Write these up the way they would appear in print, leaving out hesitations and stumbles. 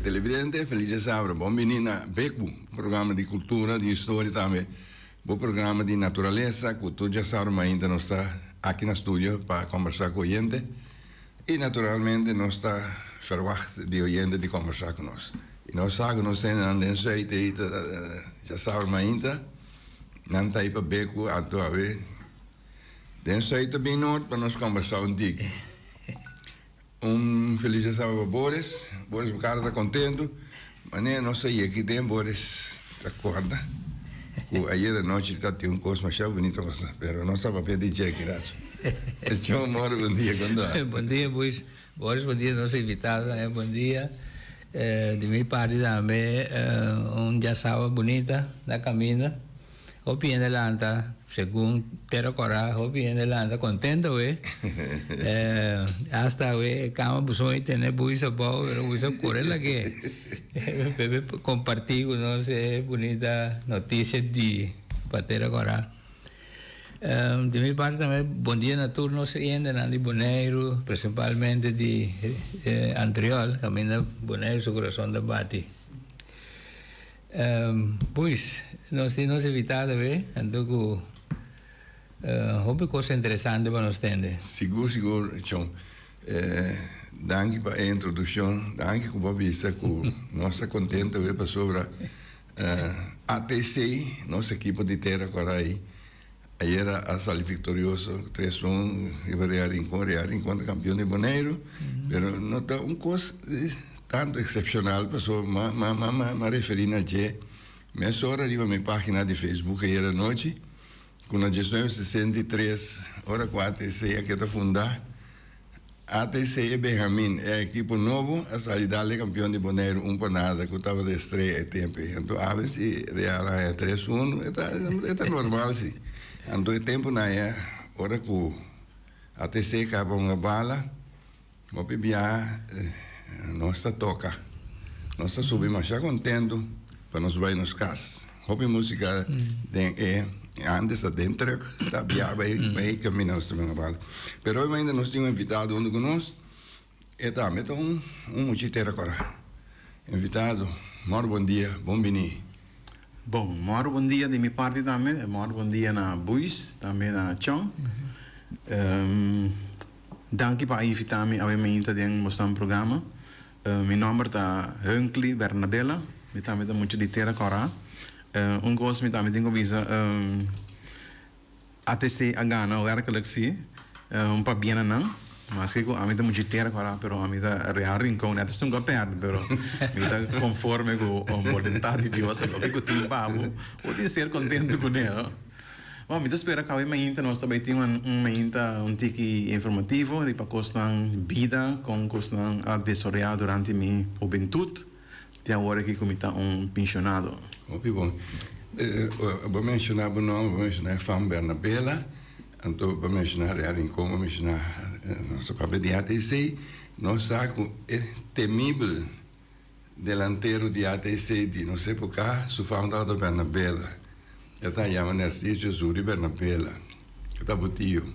Televidente, feliz sábado. Bom menina, Beku, programa de cultura, de história também. Bom programa de natureza, que tu já sabe, mas ainda não está aqui no estúdio para conversar com o oyente. E naturalmente não está verwacht de oyente de conversar com nós. E nós sabemos, nós temos andando aí, já sabe, mas ainda não está aí para Beku, a tua vez. Dentro aí também não para nós conversar um dia. Feliz sábado, Boris. Boris, o cara está contente. Mas não sei, aqui tem Boris, acorda. Ayer de noite está tendo coisa mais bonita, mas não estava para pedir cheque, João Moro, bom dia. Bom dia, Boris. Boris, bom dia, nossa invitada. Bom dia. De minha parte também, dia sábado bonita, da caminha. Hopi en adelante, según Tero Corá, hopi en adelante, contento, hasta, cama, pues hoy tener buisa, pero buisa correr la que compartir con nosotros bonita noticia de Tero Corá. De mi parte también, buen día nocturno, siguiente, Nandi Boneiro, principalmente de Antriol, camina Boneiro, su corazón de Bati. Pues, nos invitado, ando com coisa interessante para nós entender. Seguro, John. Danke para a introdução, danke por vista que nós estamos contentes para sobre ATC, nossa equipe de terra Coraí. Ayer a salir vitorioso, 3-1, e enquanto campeão de Boneiro, pero não está coisa tanto excepcional, pessoal, me referi a que minha senhora arriva a minha página de Facebook ayer à noite, com a gestão 63, hora 4, ATC, que está fundada. ATC Benjamin é a equipe novo, a salidade campeão de Boneiro, para nada, que estava de estreia tempo. Então, a vez se real é 3-1, é normal, sim. Então, o tempo na hora que a ATC acaba uma bala, vou beber nossa toca, nossa subimos já contento para nós vai nos casas. Hobby música antes da dentro tá vai caminhar também agora. Pero hoje ainda nós temos invitado onde conosco e tá metam muchitera agora. Invitado, moro bom dia, bom vini. Bom, moro bom dia de minha parte também, moro bom dia na Buis, também na Chong. Dank para invitar-me a mim de mostrar um programa. Meu nome é Hunkley Bernabella, eu também tenho muito de terra agora. Gosto de também tenho visa ATC a Ghana, o werkelijk zie, para bem não, mas que a mim tem muito de terra agora, pero a mim tá real rincão, né? Isso nunca perde, pero me tá conforme com a vontade de Deus, o que eu tenho para o de ser contente com ele. Bom, eu espero que nós também temos um tique informativo para costar vida com costar a desarrollar durante minha juventude, até agora que como está pensionado. Muito bom. Vou mencionar o nome, vou mencionar Fam Bernabella, então vou mencionar a Rincon, vou mencionar nossa própria de ATC, nós sabemos é temível delantero de ATC de não sei por cá, su fundador Bernabella. Eu tá chamando Narciso Zuri Bernabella, que tá botio.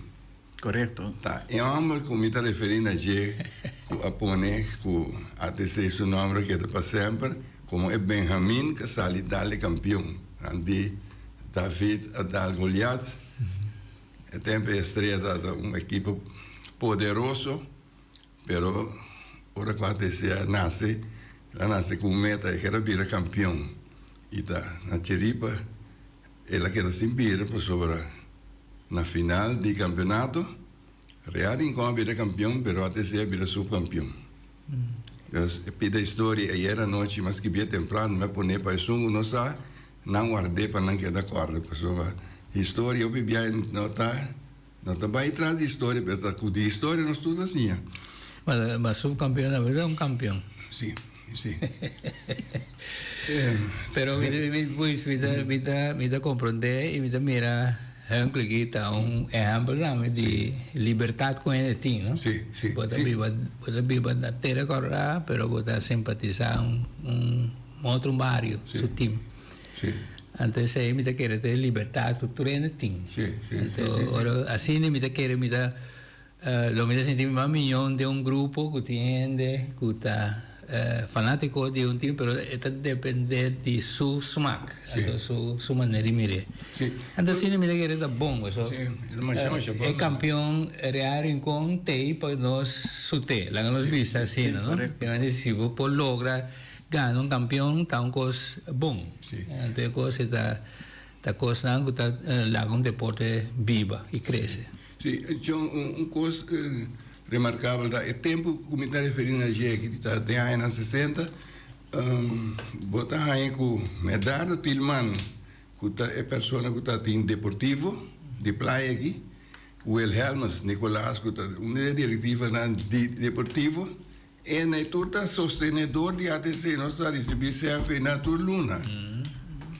Correto. Tá. É um homem que me está referindo a que o japonês, que até sei seu nome que é para sempre, como é Benjamin, que sai dali campeão, de David a dar Goliath. É tempo estreia da uma equipe poderoso, pero ora que ATC nasce, ela nasce com meta que era vir campeão. E tá na Chiripa. Ela queda sem pira para sobre na final do campeonato. Real Rincón vira campeão, pero a ATC vira subcampeão. Então, pela história, aí era noite, mas que bem temprano, me pôr para isso, não guardei para não quedar corda. Pessoal, história, eu bebia, não tá bem atrás de história, mas com de história nós tudo assim. Mas subcampeão, na verdade, é campeão. Sim. sí. Pero me da comprender y me mira un ejemplo de libertad con el team, ¿no? Sí, sí. Puede viva la tierra corra, pero puede simpatizar un otro barrio, Sí. su team. Sí. Antes me da quiere ter libertad cultura en el team. Sí, sí, sí, Ahora así me da quiere lo me da sentir más millón de un grupo que tiene que está fanático de un team, pero esto depende de su smack, Sí. su manera de mirar. Sí. Entonces sí me da quiere dar bom, eso. Sí, El campeón real con te pues nos sute, la nos vista así, ¿no? correcto. Que me si vos por logra ganar un campeón, está un cos bom. Sí. Entonces cosa está cosa que está la un deporte viva y crece. Sí, tinha coisa remarcável. O tempo que me está referindo a gente que está até aí nos 60, botar aí com Medardo Tilman, que é pessoa que está em Deportivo, de praia aqui, com el Helmas Nicolás, que está uma diretiva na Deportivo, e ele está sostenedor de ATC, nós está recebendo CF na Turluna.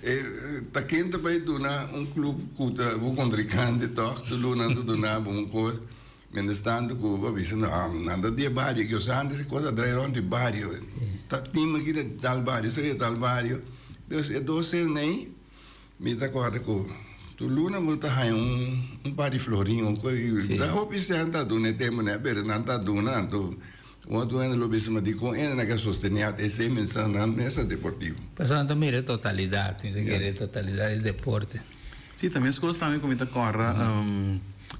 Está quente para donar clube que está contricando, tu luna do donar coisa, mas tanto que eu disse nada de barrio, que eu sei antes coisa de de barrio, tá time aqui de tal barrio, sei tal barrio, Deus é doce nem, me dá corda com tu luna muito aí par de florinho, coisa, da roupa se anda do né tema né, pero não tá donando. Quando eu não vejo mais com ele na que sostener esse mensaje nessa deportivo. Pues tanto mire totalidad, tiene que ir totalidad del deporte. Sí, también es cosa también como te corra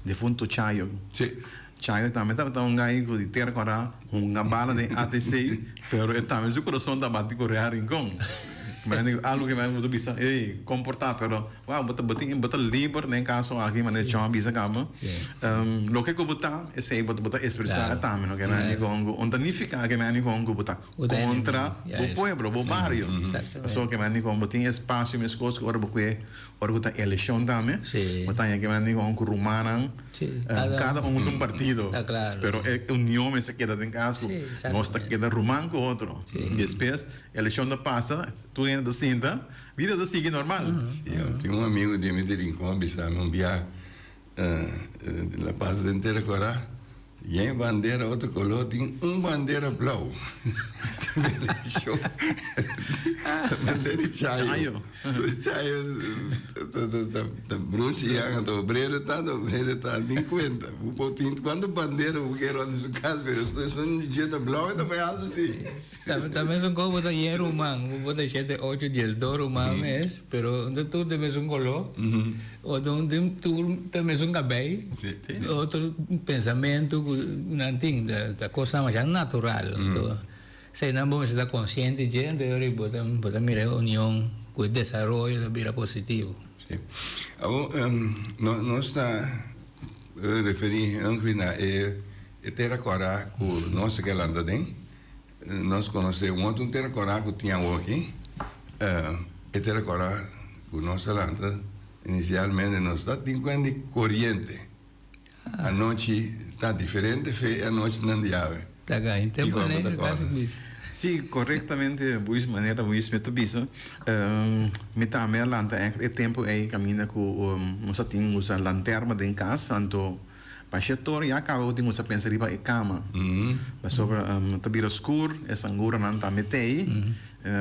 de fundo Chayo. Sí. Chayo também estava um gajo de ter corra uma bala de AT6, pero também seu coração da bate correr rincão. Mas algo que me muito bisa, comportar, pero wow, bota livre nem caso aqui, mas é chama bisa cama. Lo que bota é sei bota expressar também, não que me com onde nem fica que me com bota contra o pueblo, o barrio. Só que me com bota espaço, minhas coisas agora porque bota eleição também. Bota que me com rumanan. Cada um partido. Tá claro. Pero a união se queda em casa, nós está queda rumán com outro. Depois eleição da passa, tu da cinta, vida da sigue normal. Eu tinha amigo de Medellín, sabe, viaje La Paz de inteira Corá, e em bandeira, outro color, tinha bandeira blau. Bandeira de chaio. Chaio, da bruxa, do obreiro, está em conta. O pouquinho, quando bandeira, o que era no seu caso, eu sou um dia da blau e também algo assim. También son como de rumán, vos de 7, 8, 10, 2 rumán mes, pero donde tú te ves un color, o donde tú te ves un cabello, otro pensamiento, una da cosa más natural. Se no vamos a estar conscientes de ahora podemos mirar unión con el desarrollo de vida positivo. Sí. No está referindo a inclinar ter a coragem com nossa que anda dentro. Nós conhecemos um terracorá que tinha aqui, e terracorá que nós landa inicialmente nós está de corrente. A noite está diferente, a noite não diabo. Tá ganhando tempo, né? Sim, corretamente, boa maneira, boa metabisa. Me também lanta é tempo aí caminha com nós temos a lanterna dentro de casa, santo para setor já acaba de nós pensar riba e cama. Mas sobre tabira escuro, essa angura não tá metei.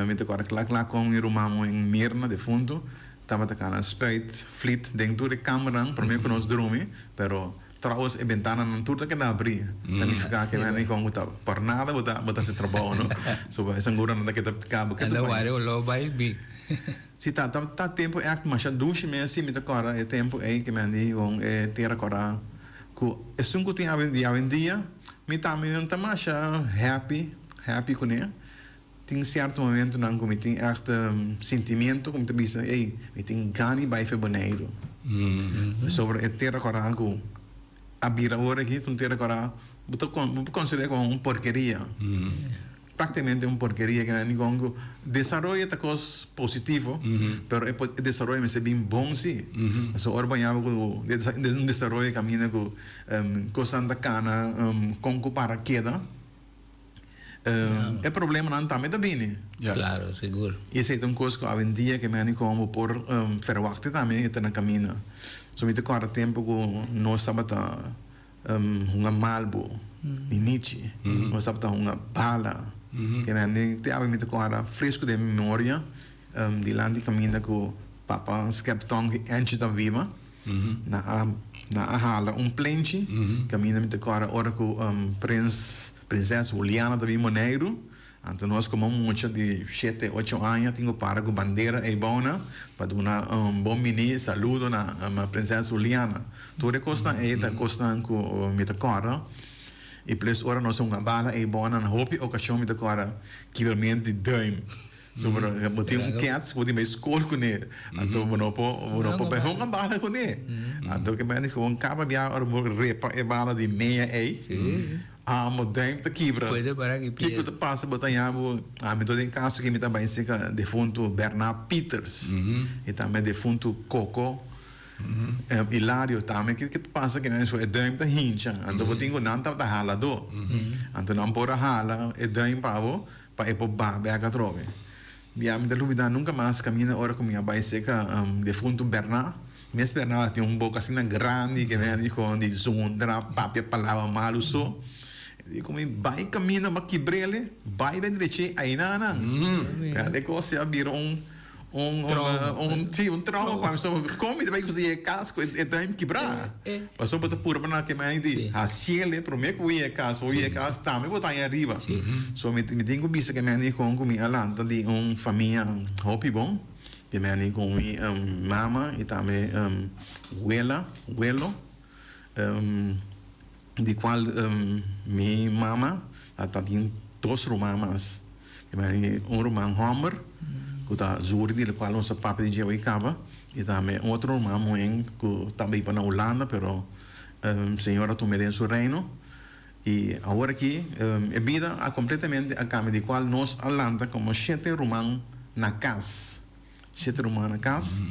Me te corre lá com o irmão em Mirna de fundo, tava tacando speit, flit dentro de câmera, para mim que nós dormimos, pero trouwens a ventana não tudo que dá abrir. Também ficar que nem com botar por nada botar se trabalho, não? Sobre essa angura não dá que tá cabo que anda vai o lo vai bi. Se tá tempo é que mas já duche me assim me te corre é tempo é que me andi com é ter corre que é sunco tem a dia me também não tá mais happy com ele tem certo momento não como tem sentimento como te bisa me tem gani vai fevereiro sobre ter corre que a bira hora aqui tu ter corre botou considera como porqueria praticamente uma porqueria que não congo desarrollo é coisa positivo, pero o desarrollo me se bem bom sim. So ora banhava com desarrollo caminha com coisa da cana com para queda É problema não também também. Claro, seguro. Esse é coisa que hoje em dia que me como por verwachten também está na caminho. So me te corta tempo que nós estamos uma malbo, inici, nós estamos uma bala, que me te ave me te corta fresco de memória, de lá de caminho que papa skeptong antes da viva, na hala plenche, caminho me te corta hora que princesa Juliana da Moneiro. Então nós como muitos de 7, 8 anos tenho para com bandeira e bona para dar bom mini saludo na princesa Juliana. Tudo costa costa com me decora e plus ora nós uma bala e bona na hope ocasião me decora que realmente de duim. Sobre motivo cats que me escolhe com ele. Então não pode uma bala com ele. Então que me com capa bia ora repa e bala de meia e mo duim te quebra. Pode parar que que te passa botanhavo me dou em caso que me também se defunto Bernard Peters e também defunto Coco Hilário também que passa que não é duim te hincha então botinho não tá da hala do então não pode hala é duim pavo para ir para bega trove via me dúvida nunca mais caminha hora com minha baiseca defunto Bernard Mes Bernard tem boca assim grande que vem com de zundra papia palavra malu so e como vai caminho mas quebrele vai de direito aí nana é que você abrir trauma para pessoa como vai fazer casco e daí quebrar passou para pura para que mais de haciele para mim que ia casco também botar aí arriba so me tenho visto que me com minha alanta de família hopi bom que me com mama e também abuelo de qual minha mama tem 2 mamas que me irmão Homer que está zurdi de qual nossa papa de dia acaba e também outro irmão que também para na Holanda pero senhora tu me deu seu reino e agora aqui a vida completamente a cambio de qual nós Holanda como 7 irmãos na casa 7 irmãos na casa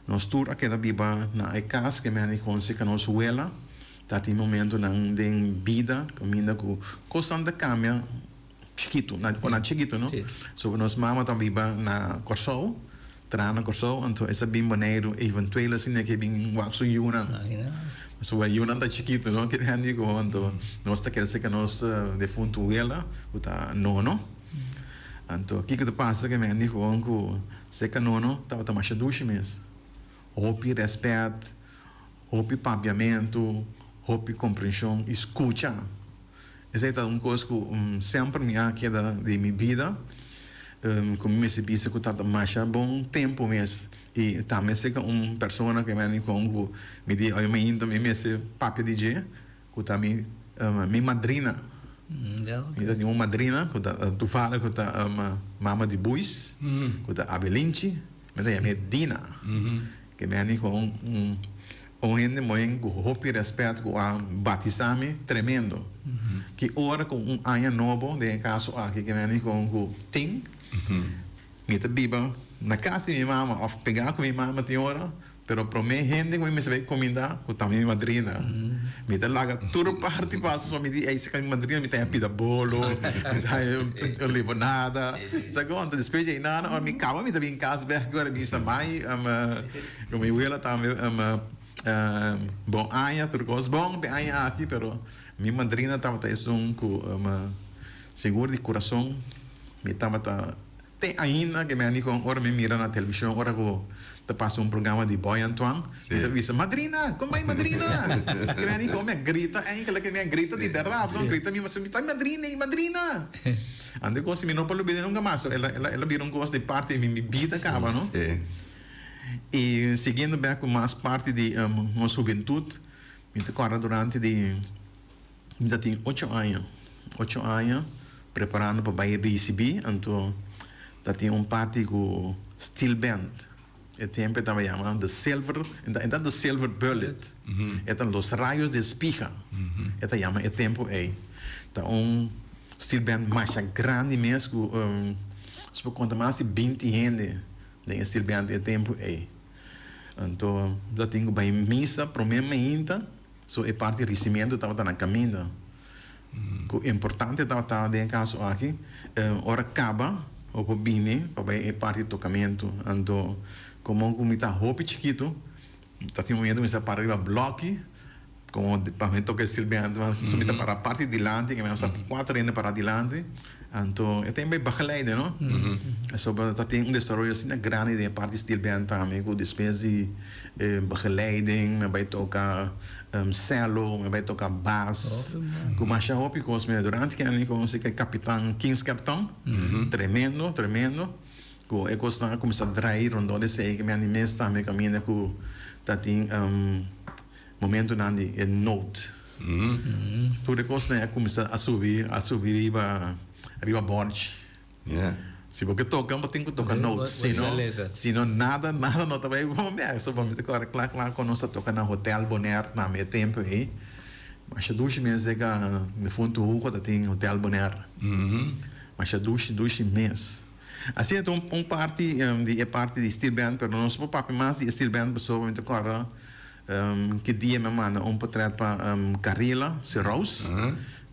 nós tur aquela biba na casa que me consegue nossa abuela tá tem momento na vida caminha com constante cambia chiquito na chiquito não so nós mama também na Corsol trana Corsol então essa bem maneiro eventual assim que bem waxo yuna so yuna tá chiquito não que é com então nós tá quer ser que nós defunto ela o tá nono então o que passa que me com se que nono tá mais duche mesmo hopi respeito hopi papiamento hope compreensão, escuta. Essa é coisa que sempre me queda de minha vida. Como me se disse que está mais bom tempo mesmo. E também sei que pessoa que me diz, eu me ainda me se papi DJ, que também minha madrina. Eu tenho uma madrina, que tu fala que está mama de buis, que está abelinche, mas é minha Dina, que me com gente muito hope respeito com a batizame tremendo que ora com ano novo de caso aqui que vem com tem me te biba na casa de minha mama of pegar com minha mama tem hora pero para mim gente que me se vai comida com também minha madrina me te larga tudo parte passa só me diz aí se que minha madrina me tem a pida bolo eu levo nada segundo depois de nada ou me calma me te em casa ver agora me chamai como eu ela também bom aia tudo coisa bom bem aia aqui pero minha madrina estava com seguro de coração me estava tem ainda que me com ora me mira na televisão ora que passa programa de Boy Antoine então disse madrina como é madrina que me com me grita aquela que me grita de verdade não grita mas me tá madrina ande com se me não pode nunca mais ela virou gosto de parte de minha vida acaba não e seguindo bem com mais parte de nossa juventude me decora durante de ainda tem 8 anos preparando para ir receber então tem parte com steel band o tempo estava chamando the silver então the silver bullet então os raios de espiga então chama o tempo aí então steel band mais grande mesmo se por conta mais de 20 gente nem steel band o tempo aí então já tenho bem missa para mim ainda so é parte de recebimento estava na caminho O importante está de caso aqui, ora acaba o pobine, para é parte do tocamento, então como está roupa chiquito, está tem momento que para arriba bloque, como para mim toca silbiante, subita para a parte de delante, que me usa 4 rende para delante, então é também begeleiden, não? Sobre tem desenvolvimento assim grande de parte silbiante também, com despesa de begeleiding, me vai tocar cello, me vai tocar bass, com mais roupa que durante que ali com o capitão Kings Cartão, tremendo. Com eu começo a trair rondon de sei que me animes também caminha com tá tem momento na de note. Tudo coisa começa a subir arriba board. Yeah. Se você toca, você tem que tocar notes. Senão nada não tá bem bom mesmo. Só vamos ter claro, quando nós toca na Hotel Bonaire, na meio tempo aí. Mas a ducha mesmo é que no fundo o quando tem Hotel Bonaire. Mas a ducha mês. Assim então parte de steel band, pero nós não papo mais de steel band, pessoa muito agora que dia me manda portrait para Carrila, Serraus,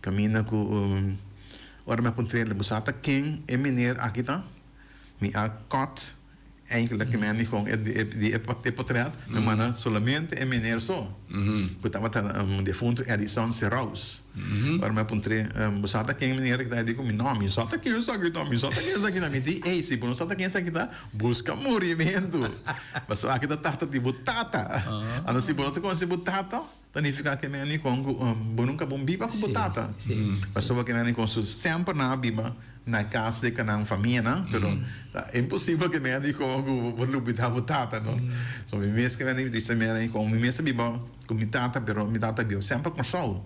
caminha com ora me pontrele busata quem é mineiro aqui tá me a cot eigenlijk que me com é portrait me manda solamente é mineiro só que tava defunto Edison Serraus ora me pontre busata quem mineiro que tá digo meu nome só tá aqui isso aqui na me di ei se não só tá aqui isso aqui tá busca movimento mas aqui tá tarta de butata anda se bota com se butata significa que me com nunca bom biba com butata mas só que me com sempre na biba na casa de canang família não pero é impossível que me com bota butata não só me mês que me disse me com me mês biba com mitata pero mitata biba sempre com sol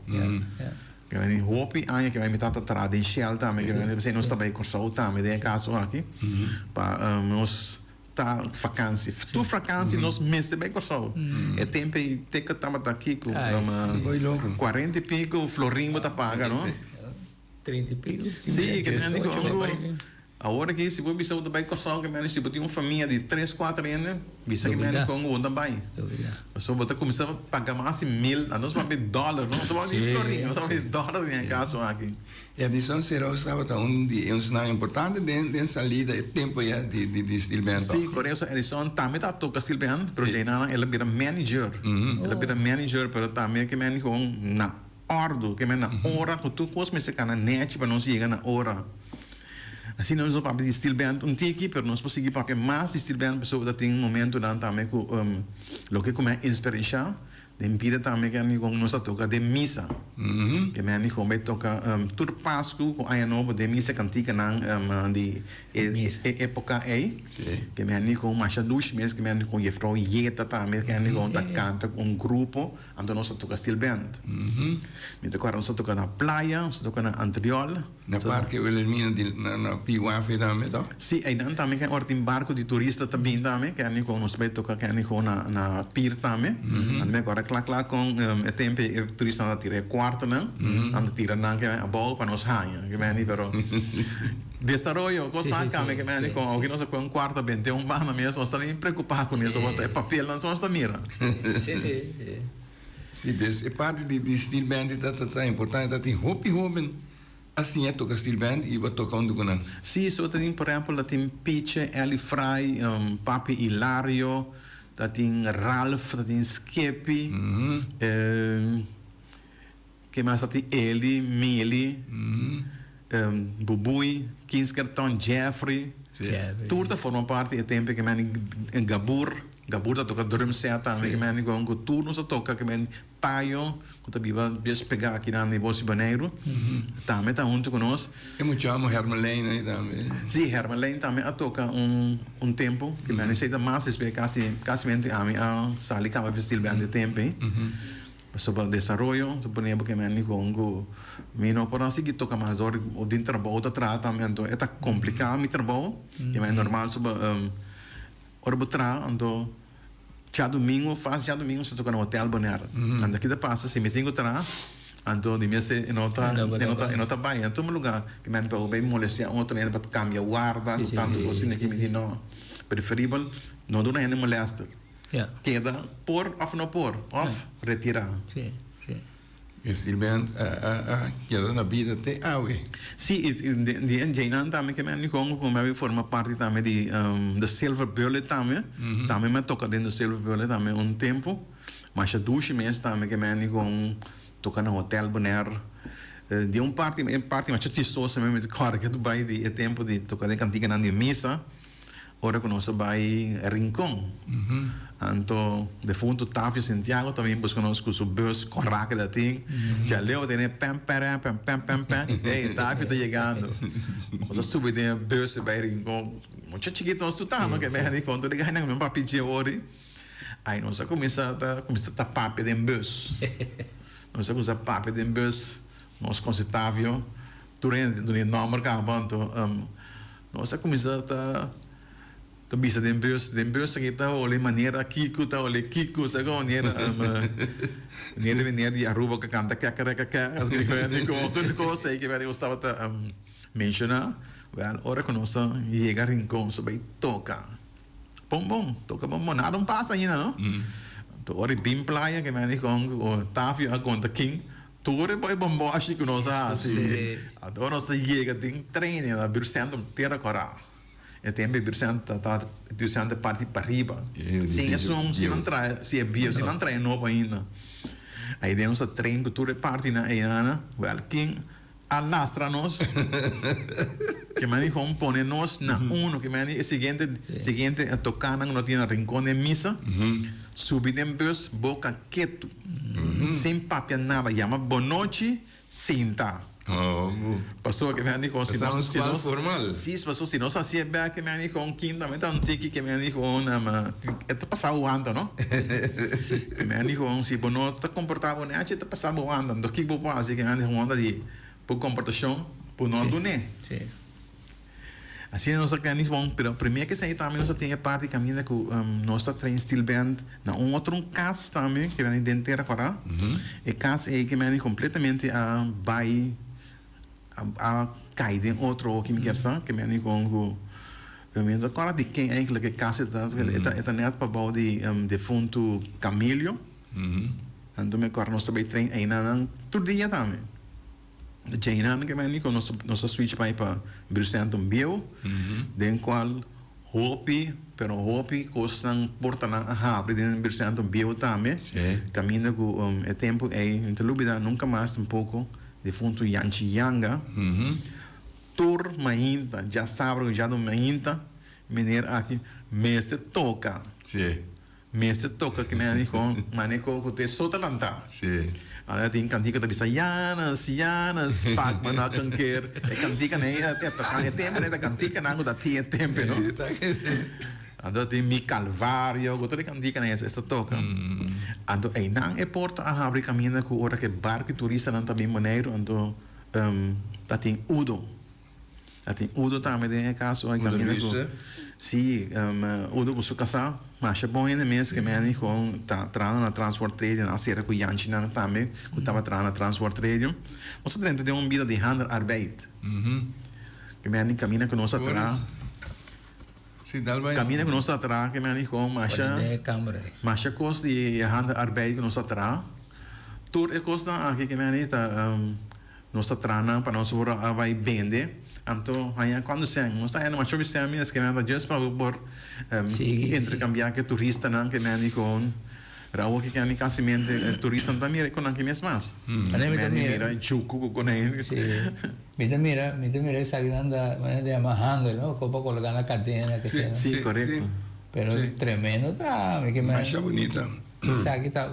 que me hopi anya que me tata tradicional também que me sei não está bem com sol também de caso aqui para nós tá vacância. Tu vacância nós meses bem com sol. É tempo e tem que estar aqui com 40 e pico florinho tá paga, não? 30 e pico. Sim, que nem digo. A hora que se você bisa bem com sol, que me se tem uma família de 3, 4 anos, bisa que me com o também. Só você começar a pagar mais de 1.000, a nós vai ver dólar, não? Só vai ver florinho, só vai ver dólar em caso aqui. E a Edison Serraus estava um sinal importante de salida e tempo de steel band. Sim, por isso Edison também está tocando steel band, porque ela vira manager. Ela vira manager, mas também que me com na ordem, que me na hora, que tu começa a se cana net para não chegar na hora. Assim nós não podemos de steel band tiki, mas nós podemos pagar mais de steel band, pessoa que tem momento não também com o que como é inspiração. De impida também que ani com nós toca de missa. Que me ani com vai toca tudo Páscoa com aí novo de missa cantica na de época aí. Que me ani com mais duas meses que me ani com Jefro Yeta também que ani com canta com grupo, então nós toca steel band. Me toca nós toca na praia, nós toca na Antriol. Na parque Wilhelmina na Piguafe também, tá? Sim, aí também que ortem barco de turista também que ani com nós vai tocar que ani com na pier também. Também agora claro com o tempo o turista anda tira quarto não, anda tira não que a bola para nós ranha, que me ani pero desarrollo coisa que me ani com alguém nós com quarto 21 na mesmo nós estamos preocupados com isso, botar papel não só está mira. Sim, é parte de steel band tá importante, tá tem hopi assim é tocar steel band e vai tocar onde não. Sim, só tem por exemplo tem Piche, Eli Fry, Papi Hilario, tem Ralph, tem Skepi, que mais tem Eli, Mili, Bubui, Kinskerton, Jeffrey. Tudo forma parte do tempo que me Gabur tá toca drum set também que me com turno só toca que me paio quando biba pegar aqui na negócio baneiro também tá junto conosco é muito amo Herman Lane aí também sim Herman Lane também a toca tempo que me necessita mais quase a sali cama vestir bem de tempo sobre o desenvolvimento suponho que me com mino por assim que toca mais hora o de trabalho o tratamento é tá complicado mi trabalho que é normal sobre ora botar então já domingo você toca no Hotel Bonaire anda aqui da passa se me tenho tra então de mês nota bem então um lugar que me para bem molestar outro ainda para cambiar guarda tanto assim aqui me não preferível não dona ainda molesta queda por off retirar Estilbent queda na vida te awe. Sim, e em Jainan também que me como eu forma parte também de da Silver Bullet também, também me toca dentro do Silver Bullet também tempo, mas a 2 meses também que me com toca no hotel Bonaire. De parte mas te sou se mesmo cara que tu vai de tempo de tocar de cantiga na missa, ora que nós vai Rincón. Então, de fundo Távio Santiago também buscamos com o bus corraca da ting. Já leu tem pam. Ei, Távio está chegando. Nós subi de bus vai Rincón. Muito chiquito nós estamos que me quando ele ganha meu papi de hoje. Aí nós começa a papo de bus. Nós começa a papo de bus. Nós com Távio durante o nome acabando. Nós começa a bisa den bus kita oleh maneira Kiko ta oleh Kiko sa ko maneira di Aruba que canta que as grifes ko sei que eu estava a mencionar well ora conosco llegar Rincón so vai toca toca bom nada passa ainda não to ora bim playa que me dijo o Távio a conta King Tore boy bombo acho que nós assim adoro se chega tem treino na Bircento terra coral e tem Bircento tá do parte para riba sim isso se não traz se é bio se não traz novo ainda aí demos a treino que toda parte na Ana well King alastra nós que mani compone nós na uno que mani seguinte a tocar não tinha rincón de missa subir em bus boca quieto sem papel nada chama bonoche cinta passou que me dijo se nós formal sim passou se nós assim é que me dijo quinta também tá tiki que me dijo uma está passado ando não me dijo se bonoche está comportado né está passado ando do que vou fazer que me dijo onda de por comportação por não do né assim nós aqui vamos pero primeiro que sair também nós tem parte caminho com nossa train steel band na outro caso também que vem dentro agora e caso é que vem completamente a vai a cair em outro que me quer só que vem com eu agora de quem é que caso está net para bom de fundo Camilo então me agora nós também train ainda todo dia também Jainan que me com nossa switch para Bircento bio den qual hopi costan portana a abrir den Bircento bio também caminho com o tempo é interlubida nunca mais um pouco de fundo Yanchiyanga tur mainta já sabe já do mainta menir aqui mestre toca que me dijo maneco que te sota lanta ada ting cantica da bisa yanas pak mana kanker cantica nei tocar tempo nei da cantica nango da tempo no ada ting mi calvario goto cantica nei essa toca ando ei nang e porta a abrir caminho com ora que barco turista não também maneiro ando da ting udo também tem caso aí caminho com sim udo com sua casa mas é bom ainda mesmo que me com trabalhando na transport trade na série com Yanchina também que estava trabalhando na transport trade nós dentro de uma vida de handelarbeit que me caminha com nós atrás caminha com nós atrás que me com mas costa de handelarbeit com nós atrás tudo é costa aqui que me nós atrás para nós vai vender então, aí quando se não sai numa show se me que me just para por intercambiar que turista não que me com rawo que nem casamento turista também com que mesmo mais mira chuco com ele mira esa grande de amarrando no como colgar na cadena que sea sí correcto pero tremendo tá que me acha bonita esa aquí está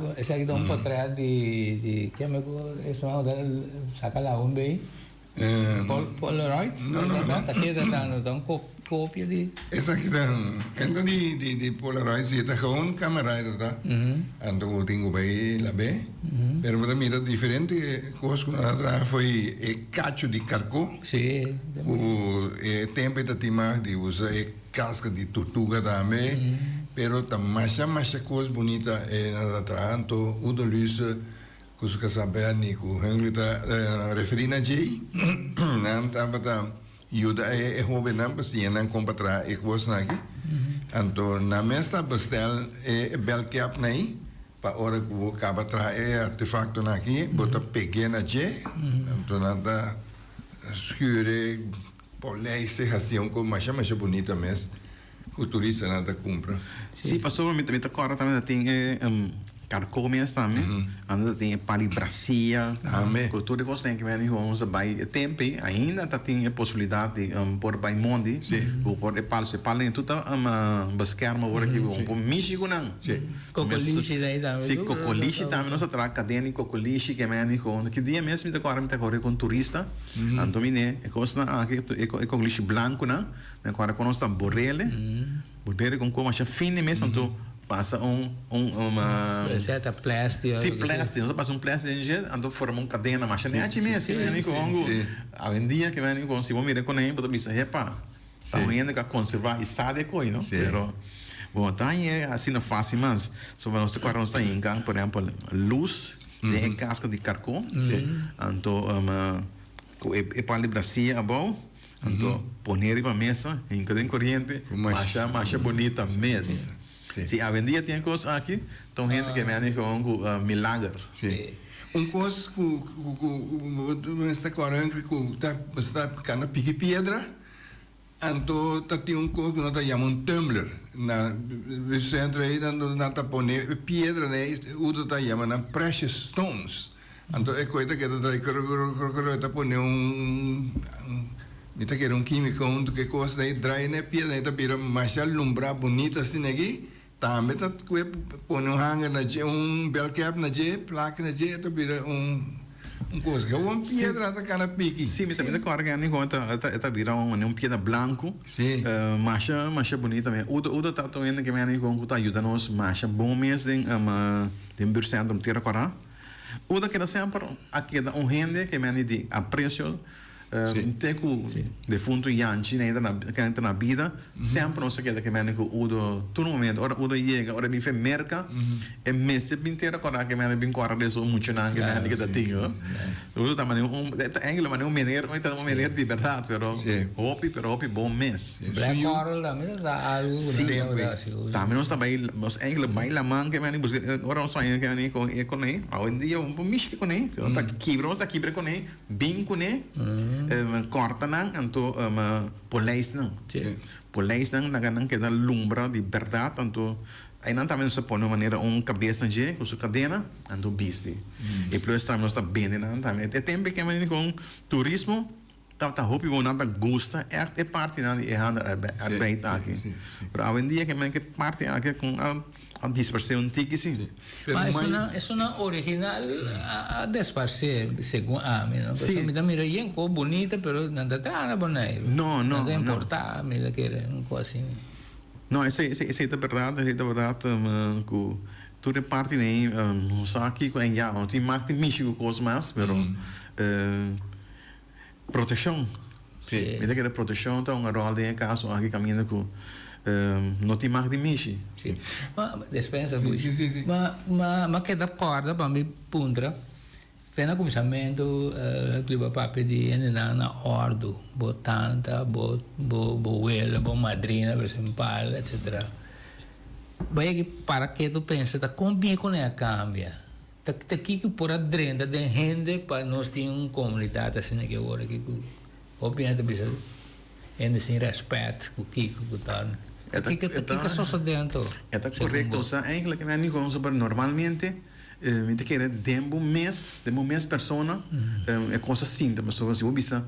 un poco atrás de que me eso saca la bomba Polaroid? No. Aqui dan cópia de... Essa aqui então de Polaroid, se está com uma câmera, tá? Então eu tenho bem lá bem, mas para mim é diferente, coisa que nós atrás foi cacho de carco, sim, o tempo da timar de usar casca de tortuga também, pero tá mais coisa bonita atrás, então o do luz kus kasabean ni ku henglita referina jei nan tabata yuda hobe nan pasiena compatra ekwas nagi anto na mesta bestel belkap nei para hora que vou acaba trazer artefacto aqui, bota pequena je, então nada escure, polece, assim, como mais bonita mesmo, que o turista nada compra. Sim, passou me agora também tem carcomias também, ainda tem palibracia, cultura que tem que ver com os vai tempo ainda tem a possibilidade de por vai mondi, o por é palse palem tudo basquear agora que um pouco México não. Cocoliche daí também. Sim, cocoliche também nós tra cadena cocoliche que me com que dia mesmo me agora com turista, andomine é coisa aqui é cocoliche branco não, agora com nós tá borrele, borrele com como acha fine mesmo então passa uma receita plástica. Sim, plástico. Nós passa plástico em jeito, então forma cadena, mas não é assim mesmo. Que vem com a vendia que vem com se vamos mirar com ele, pode pensar, repa, tá vendo que conservar e sabe coisa, não? Pero bom, tá aí assim não fácil, mas sobre nós agora nós tá em gang, por exemplo, luz de casca de carcó, então é para libracia a bom. Então, poner para mesa, em cada corrente, macha bonita mesmo. Se a vendia tem coisas aqui, então gente que vem com milagre. Sim. Coisa que está correndo que está ficando pique pedra, então tem coisa que nós chamamos tumbler. Na centro aí, nós está poner pedra, né? Usa está chamando precious stones. Então é coisa que está poner Mita que era químico, que coisa daí, dry né, pedra, né, tá vira mais alumbrar bonita assim aqui. Também tá põe hanger na je, bell cap na je, placa na je, tá vira coisa que uma pedra tá cana pique. Sim, mas também agora que nem conta, tá vira pedra branco. Sim. Macha bonita mesmo. O tá toendo que me com tá ajuda nos macha bom mesmo tem burcento ter agora. O da que era sempre aqui da rende que me de aprecio teku de fundo yanchi né na vida sempre não sei que me que o todo momento ora o chega ora me fez merca é mês inteiro agora que me bem corre isso muito não que me que tinha o também Anglo mas uma maneira de verdade pero hopi bom mês Black Coral também dá algo também nós também nós Anglo baila man que me busca ora não sai que me com ele hoje em dia miski com ele tá quebra com ele bem com ele corta nang anto polais nang naganang que dá lumbra de verdade anto aí não também se põe de maneira cabeça de com sua cadena anto biste e plus também nós tá bem não também é tempo que me com turismo tá hopi bom nada gosta é parte não é arbeid aqui para hoje em dia que me que parte aqui com a dispersão tique sim. Mas isso não original a dispersar segundo a mim não. Sim. Mira bien co bonita, pero nada tá bonita. Não. Nada importa, mira que é coisa assim. Não, essa é verdade, que toda parte nem só aqui com já, tem mais tem México coisas mais, pero proteção. Sim. Mira que a proteção então um rol de caso aqui caminhando com não tem mais de mexer. Sim. Mas dispensa, sim. Mas que dá corda para me pundra. Pena começamento, clima papi de na ordo, botanta, boela, madrina, por exemplo, etc. Vai que para que tu pensa, tá combina com a cambia. Tá aqui que por a drenda de gente para nós ter uma comunidade assim que agora que obviamente precisa ainda sem respeito com o que tal. Aqui que só dentro. É correto, o sea, eigenlijk é niet gewoon normalmente me te querer dembo mês persona é coisa simples, mas se você bisa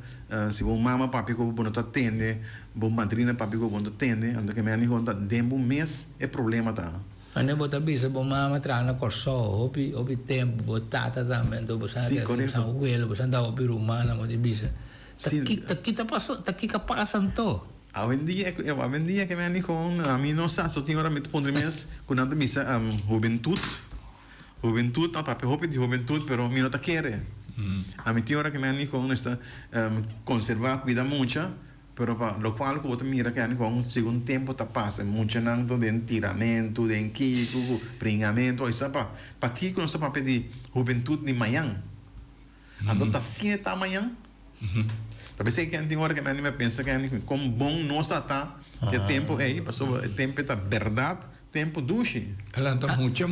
se o mama papi ko bono atende, bom madrina papi ko bono atende, ando que me ani conta dembo mês é problema tá. Anda bota bisa bom mama trana corso, obi tempo botata também, do bosa que são uelo, bosa da obi rumana, mo de bisa. Aqui tá passando to. Hoje em dia que me ani com a mim não sei, só tinha hora me pondre mês com nada bisa juventud, no papi, hopi de juventud, pero mi no te quiere. A mi tío ahora que me han dicho, está conservar, cuida mucho, pero lo cual, como te mira que han dicho, segundo tiempo te pasa, mucho nanto de tiramento, de enquico, bringamento, eso para aquí con esta papi de juventud ni mañana. Ando está siete amanhã. Tapi sei que tem hora que me pensa que como bom não está que tempo aí, passou o tempo da verdade tempo duche. Ela tá mucha.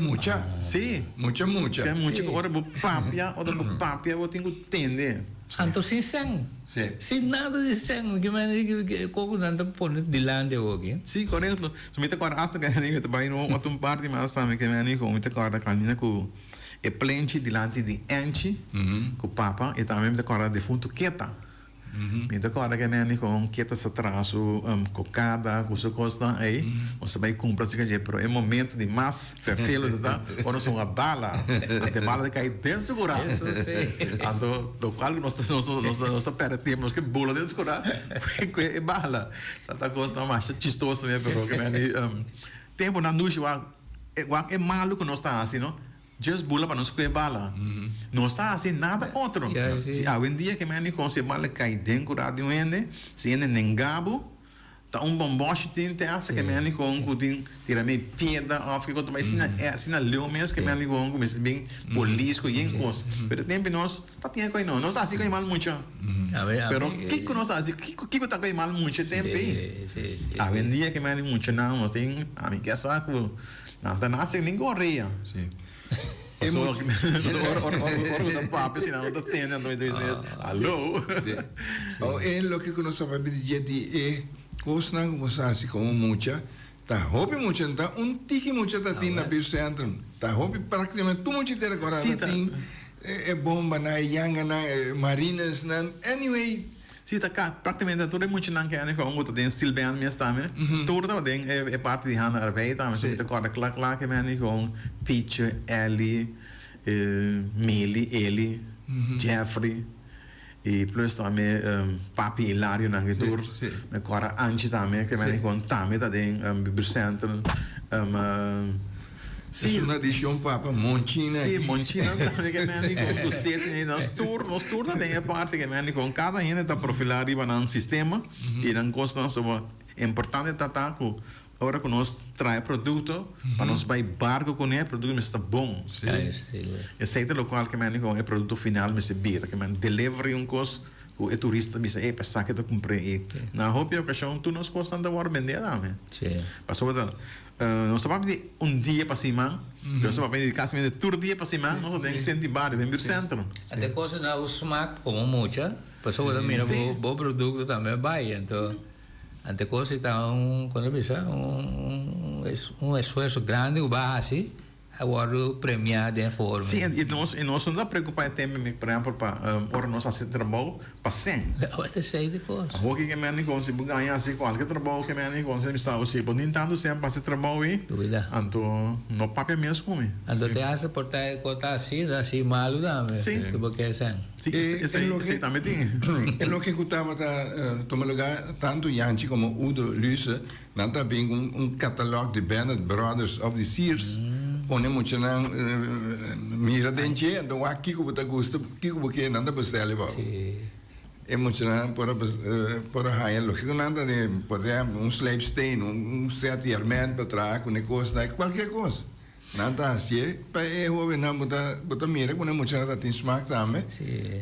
Sim. Mucha. Que é muito hora bo papia, eu tenho que entender. Anto sin sen. Sim. Sin nada de sen. Que me coco nanta pone dilante hoje. Sim, correto. So me agora asa que nem que vai no outro parte mas sabe que nem com muito agora caminha com e plente dilante de enchi com papa e também me agora de fundo quieta. Me agora que nem com quieta se traço cocada com sua costa aí você vai comprar se que pero é momento de mais ferfelo tá quando são uma bala até bala cai dentro segurar Isso sim. Ando, lo qual nós perdemos que bola dentro segurar é bala tá coisa mais chistoso mesmo pero que nem tempo na noite é malo que nós está assim não just bula para nos escolher bala. Não está assim nada outro. Se há um dia que me ani com se bala cai dentro da de ende, se ende nengabo, tá bomboche tem essa que me ani com tem tira me pedra of que quanto mais sina leu mesmo que me ani com mas bem polisco e encos. Pero tempo nós tá tinha coi não, nós assim coi mal muito. Pero que nós assim que tá coi mal muito tempo aí. Há um dia que me ani muito não tem a mim que saco. Nada nasce nem correia. Sim. Ora da papo, senão não tem, não vai dizer, alô? É lo que nós sabemos dizer de coisa não você assim como mucha, tá hobby mucha, tá tique mucha tá tem na bio centro, tá hobby praticamente tu mucha ter agora tem é bomba na yanga na marinas na anyway. Sim, tá praticamente tudo é muito não que é como tu tem steel band mesmo também. Tudo também é parte de Hannah Arbeit também. Você tá agora claro que é com Peach, Ellie, Millie, Ellie, Jeffrey e plus também Papi Hilario na que tour. Agora Angie também que é com também tá tem Bicentro. Sim, uma edição papa Monchina. Sim, Monchina também que é com o set nos tour também é parte que é com cada gente tá profilado e no sistema e não custa sobre importante tá com hora que nós traz produto para nós vai barco com ele produto mas está bom. É certo local que é com é produto final mas é bira que é delivery coisa o turista me diz pensar que eu comprei na roupa ocasião tu nos custa da hora vender também. Sim. Passou nós sabemos de dia para cima, nós sabemos de quase de todo dia para cima, nós temos que sentir barra dentro do centro. Até coisa na o smack como mucha, pessoa também bom produto também vai, então até coisa está quando pensa esforço grande o base agora premiado em forma. Sim, e nós não estamos preocupados também, por exemplo, para nós fazer trabalho para 100. Até sei de coisa. O que me ani com se ganhar assim qualquer trabalho que me ani com se está o se podem tanto sempre fazer trabalho aí. Então, no papel mesmo como. Então te hace portar conta assim malo não, sim, porque é sim. Sim, também tem. É lo que escutava toma lugar tanto Yanchi como Udo Lüsse, nada bem catálogo de Bennett Brothers of the Sears. Pone muito na mira dentro, então aqui que você gosta, que você não dá para ser legal. É muito na para high, lo que nada de por exemplo slave stain, certo elemento para trás, com negócio, qualquer coisa. Nada assim, para o não botar mira com muito na tem smack também.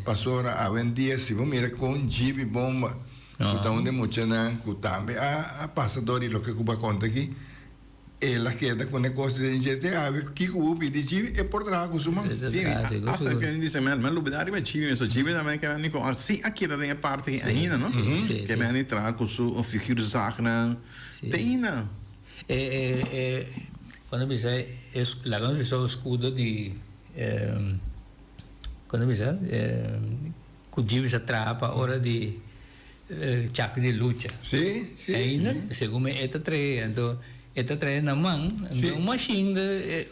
Passou a vendia se vou mira com jeep bomba. Então onde muito na com também a passador e lo que cuba conta aqui. Ela queda com negócio de gente que o pedi de é por trás com suma. Sim, hasta que ele disse, mas lugar vai chive, isso chive também que nem com assim aqui também é parte ainda, não? Que me nem traz com sua figura sacra. Tem não. Quando me sai lá quando só escudo de quando me sai com chive se atrapa hora de chape de luta. Sim. Ainda segundo me eta tre, então esta traz na mão, uma machine de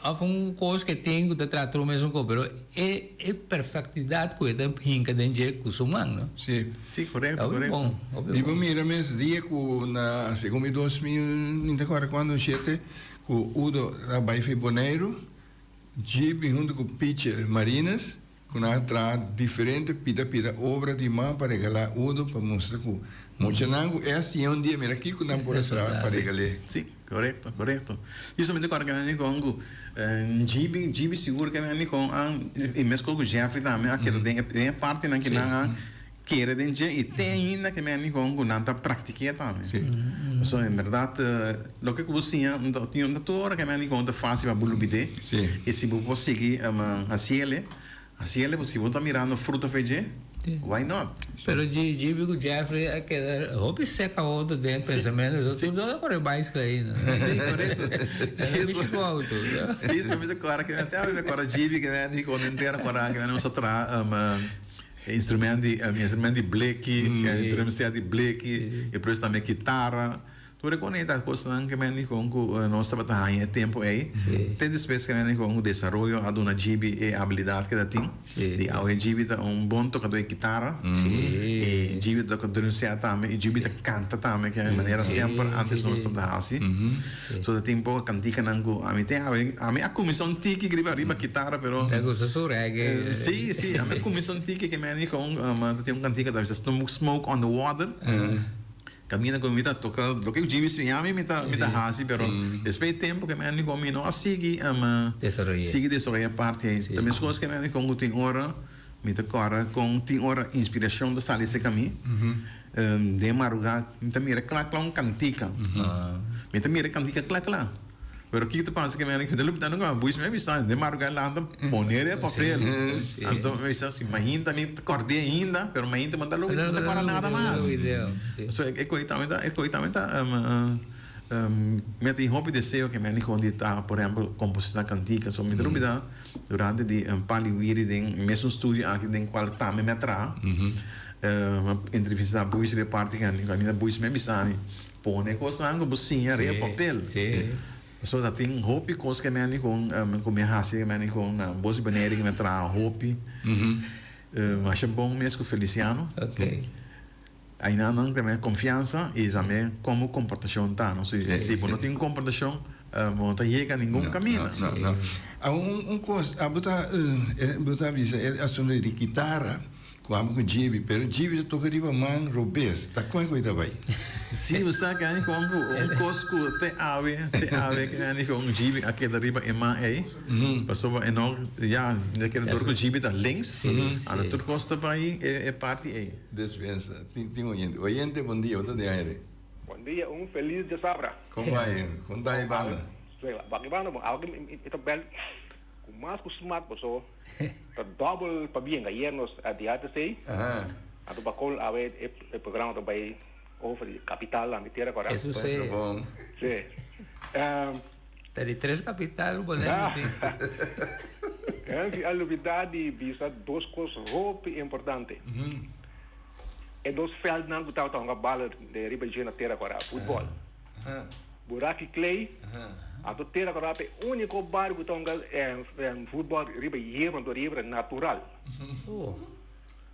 coisa que tem que tratar o mesmo coisa, mas é perfeitidade que esta hinca dentro com sua mão, não? Sim, correto. E bom, mira, mas dia que na segundo 2000, agora quando chete, que o Udo trabalha em Boneiro, jeep junto com Peach Marinas, com a tra diferente pida obra de mão para regalar Udo para mostrar que muito não é assim dia mira aqui que não pode para regalar. Sim. Correto. Isso me decora que nem com GB seguro que nem com e mesmo com o Jeffrey também aqui tem parte na que não querer denje e tem ainda que me com nanta prática também. Sim. So, em verdade, lo que você tinha uma toda que me conta fácil para bulubide. Sim. E se você conseguir a ciele, se você está mirando fruta feijão, why not? Pero de o Jeffrey é que roupa seca outro dentro pensamento, eu tudo agora mais que aí, né? Sim, correto. É bicho alto. Sim, se me agora que até agora Gibi que me quando inteira agora que não só tra instrumento de bleque, instrumento de bleque, e depois também guitarra. Tu reconhece coisas que me com nossa batalha tempo aí. Tem depois que me com o desenvolvimento a dona Gibi e a habilidade que ela tem. De ao Gibi tá bom tocador de guitarra. E Gibi toca dança também, e Gibi canta também que é maneira sempre antes nós tá assim. So da tempo cantica nango a mim tem a minha comissão tiki griba riba guitarra pero. Te gusta su reggae? Sim, a minha comissão tiki que me com tem cantica da Smoke on the Water. Cammina con mita toca lo che Jimmy si chiama mita hasi però depois tempo che me con mino a sigi desarrollar parte também as coisas que me com tem hora mita cora com tem hora inspiração da sala esse caminho de maruga mita mira clac cantica mita mira cantica clac pero que tu pensa que me que dele tá não buis me bisa de maruga lá anda poner papel então me bisa se imagina também acordei ainda pero imagina manda logo não para nada mais so é coitamente me tem hobby deseo que me ni quando tá por exemplo composição cantica so me dúvida durante de pali wiri den mesmo estúdio aqui den qual tá me metra entrevista buis reparte que ainda buis me bisa ni pone coisa ango businha re papel so dat tem hopi coisas que me com me hasi me com boas baneiras que me tra hopi acho bom mesmo Feliciano Ok. ainda não tem confiança e também como comportação tá não se não tem comportação não tá chega nenhum caminho não há coisa a botar visa é a sono de guitarra com Gibi, pero Gibi toca riba man robes, tá com coisa vai. Sim, você sabe que com cosco te ave que com Gibi aqui da riba é man aí. Passou é não já naquele dor com Gibi tá links, a outra costa vai é parte aí. Despensa, tem oyente, bom dia, outra de aire. Bom dia, feliz de sabra. Como vai? Como tá aí, banda? Bagaimana bang? Ako ito bel mas kusmat so double pabien ayer-nos adiante sei. Ato bakol awe e programa to bay over capital a meter agora. Isso é bom. Sim. Tem 3 capital, bom né? A novidade visa duas coisas muito importantes. E dos velden não botar uma bola de riba de na terra agora, futebol. Buraco clay. A terra agora é o único bar que tonga futebol riba riba natural.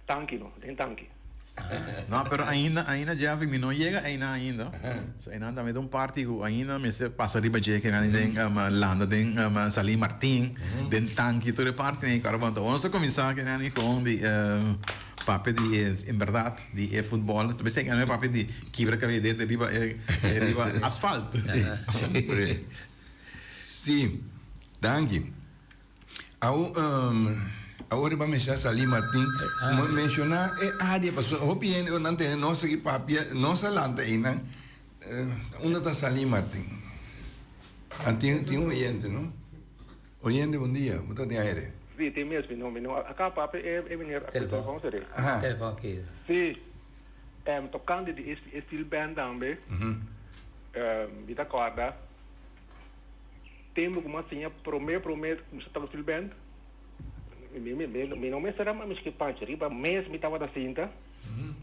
Tanque não, tem tanque. Não, pero ainda já vi não chega ainda. So ainda também um parte que ainda me se passa riba de que ainda landa den Salim Martin, den tanque toda parte nem cara bom. Vamos começar que nem com de papo de em verdade de futebol. Tu pensa que não é papo de quebra cabeça de riba asfalto. Sempre. Sim, tanque. Agora vamos mencionar Salim Martin, mencionar a área pessoa, o pieno eu não tenho nossa que papia, nossa lanta ainda, onde está Salim Martin? Tem oyente, não? Oyente, bom dia, boa de aire. Sim, tem mesmo, não, acá papo é venir a telefone dele. Telefone aqui. Sim, tocando de estilo band também, me dá corda, temos uma senha prometo, como se está estilo band. Não me será mais que parte riba mês me tava da cinta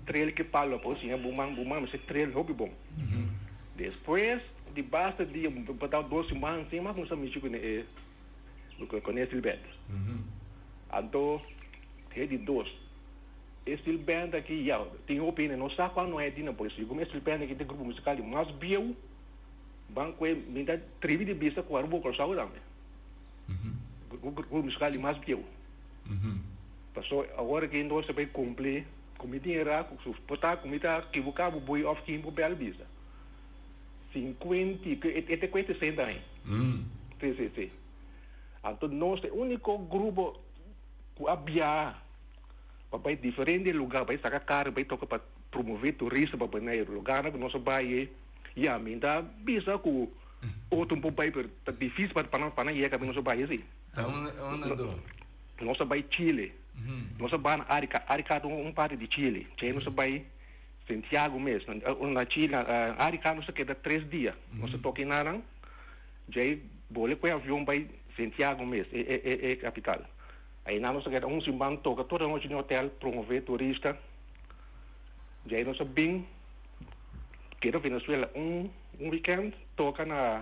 trail que palo pô sim bumang mas trail hobby bom depois de basta de botar 2 semanas sim mas não sabe mexer com esse band então é de 2 esse band aqui já tem opinião não sabe quando é dina por isso como esse band aqui tem grupo musical mais bio banco é me dá trivi de vista com o vocal saúde também grupo musical mais bio Passou agora que nós vai cumprir comida era botar comida que o cabo boi of que o bel bisa 50 que coisa senta aí então nós é o único grupo que havia para diferentes lugares, para sacar carro, para tocar para promover turistas para Bonaire, lugar que nós vai e a mim dá bisa com outro um pouco para difícil para ir que nós vai assim. Onde do? Nós vai Chile, nós vai Arica parte de Chile, aí nós vai Santiago mesmo, na Chile, Arica nós queda 3 dias, nós toca em Narang, aí boleh com avião vai Santiago mesmo, é capital. Aí nós queda simbang toca toda noite no hotel promover turista, aí nós bem queda Venezuela weekend toca na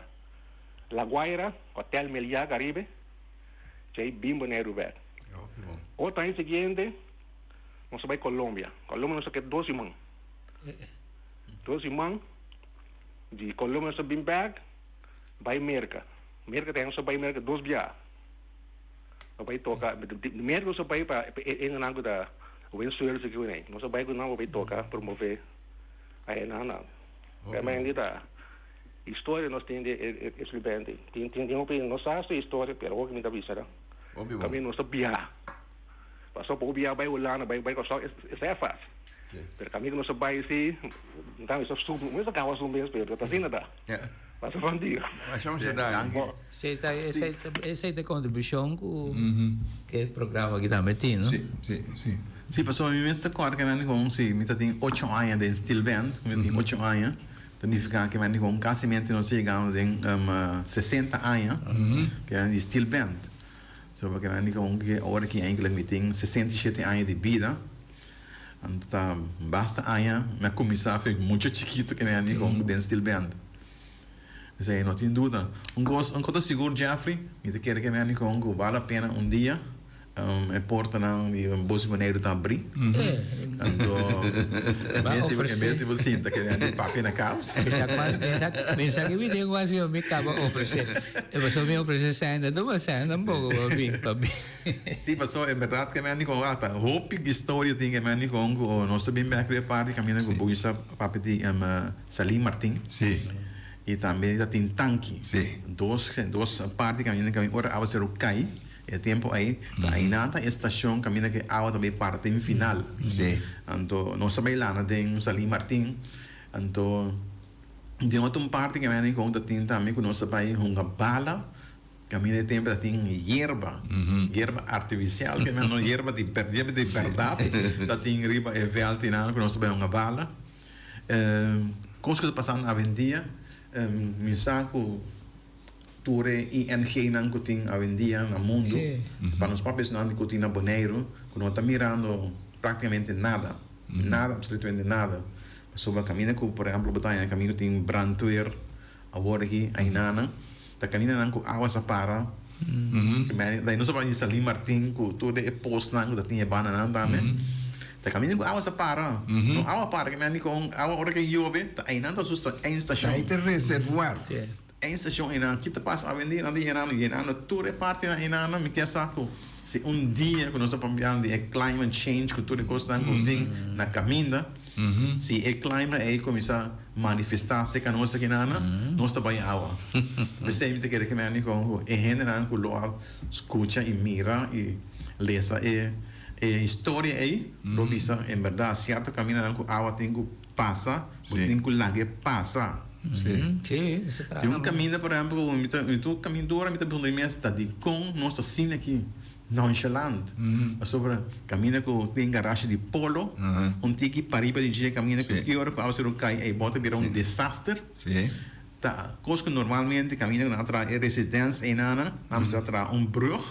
La Guaira, Hotel Meliá Caribe, aí bem Bonaire velho. Outro ano seguinte, nós vai Colômbia. Colômbia nós quer 12 irmãos. 12 irmãos. De Colômbia nós vem back, vai América. América tem nós vai América 2 dias. Nós vai tocar. De América nós vai para enganando da Venezuela se que nós vai com nós vai tocar promover. Aí não. Também ainda história nós tem de escrevente. Tem um nós sabe história, pero o que me dá vista. Kami não sabia. Passou por via vai Holanda, vai só isso é fácil. Pero kami não sabia se então isso sub, mas acaba sub mesmo, pero tá assim nada. Passou um dia. Mas vamos dar. Essa é a contribuição que o programa aqui está metendo. Sim. Sim, passou a mim mesmo agora que eu não sei, me tem 8 anos de steel band, me tem 8 anos. Significa que eu não casamento não chegamos em 60 anos, que é de steel band. So, porque eu digo que agora que eigenlijk meeting 67 anos de vida, então basta anos, me começar foi muito chiquito que eu digo dentro steel band. Isso aí não tem dúvida. Coisa seguro, Jeffrey, me te quer que eu digo que vale a pena dia. É porta não e bolso maneiro tá abrir. Então, mesmo você sinta que é papo na casa. Pensa que me digo assim, eu me acabo oferecer. Eu só me oferecer ainda, não vai ser um pouco para mim. Sim, passou é verdade que me digo tá. Hope que história tem que me digo o nosso bem back de parte caminho com buisa papo de Salim Martin. Sim. E também tem tanque. Sim. Duas partes caminho ora a ser o cai. É tempo aí, aí nada estação caminha que a também parte em final. Sim. Então nós também lá na tem Salim Martin, então de outra parte que a gente conta tem também que nós vai uma bala, caminha tempo tem hierba artificial que não hierba de verdade, da tem riba é veltina que nós vai uma bala. Coisas que passam na vendia, me saco ture ING não que tem a vendia no mundo, para os papéis não que tem na Bonaire, que não está mirando praticamente nada, absolutamente nada. Sobre a caminho que, por exemplo, botar caminho que tem Brandweer, agora aqui, a Inana, está caminho não que água se para, daí não se pode Salim Martin, que tudo é posto não que tem banana também. Está caminho que água se para, não água para que me com água hora que chove, está aí não está susto em estação. Aí tem reservoir. Em estação ainda que te passa a vender na dinheiro tudo é parte da ainda me quer saco se dia que nós estamos falando de climate change que tudo coisa não tem na caminho se é climate aí começar a manifestar-se que nós aqui nós estamos em água você me quer que me com é gente não que lo escuta e mira e lesa é história aí provisa em verdade certo caminho não que água tem que passar tem que lago passar. Sim, tem caminho, por exemplo, eu caminho agora, me está perguntando está de com nossa cena aqui, nonchalant. Sobre caminho que tem garagem de polo, tiki pariba de dia caminho que hora que você cai aí bota virar desastre. Sim. Tá, coisa que normalmente caminho na atrás é resistência em nana, vamos atrás brug,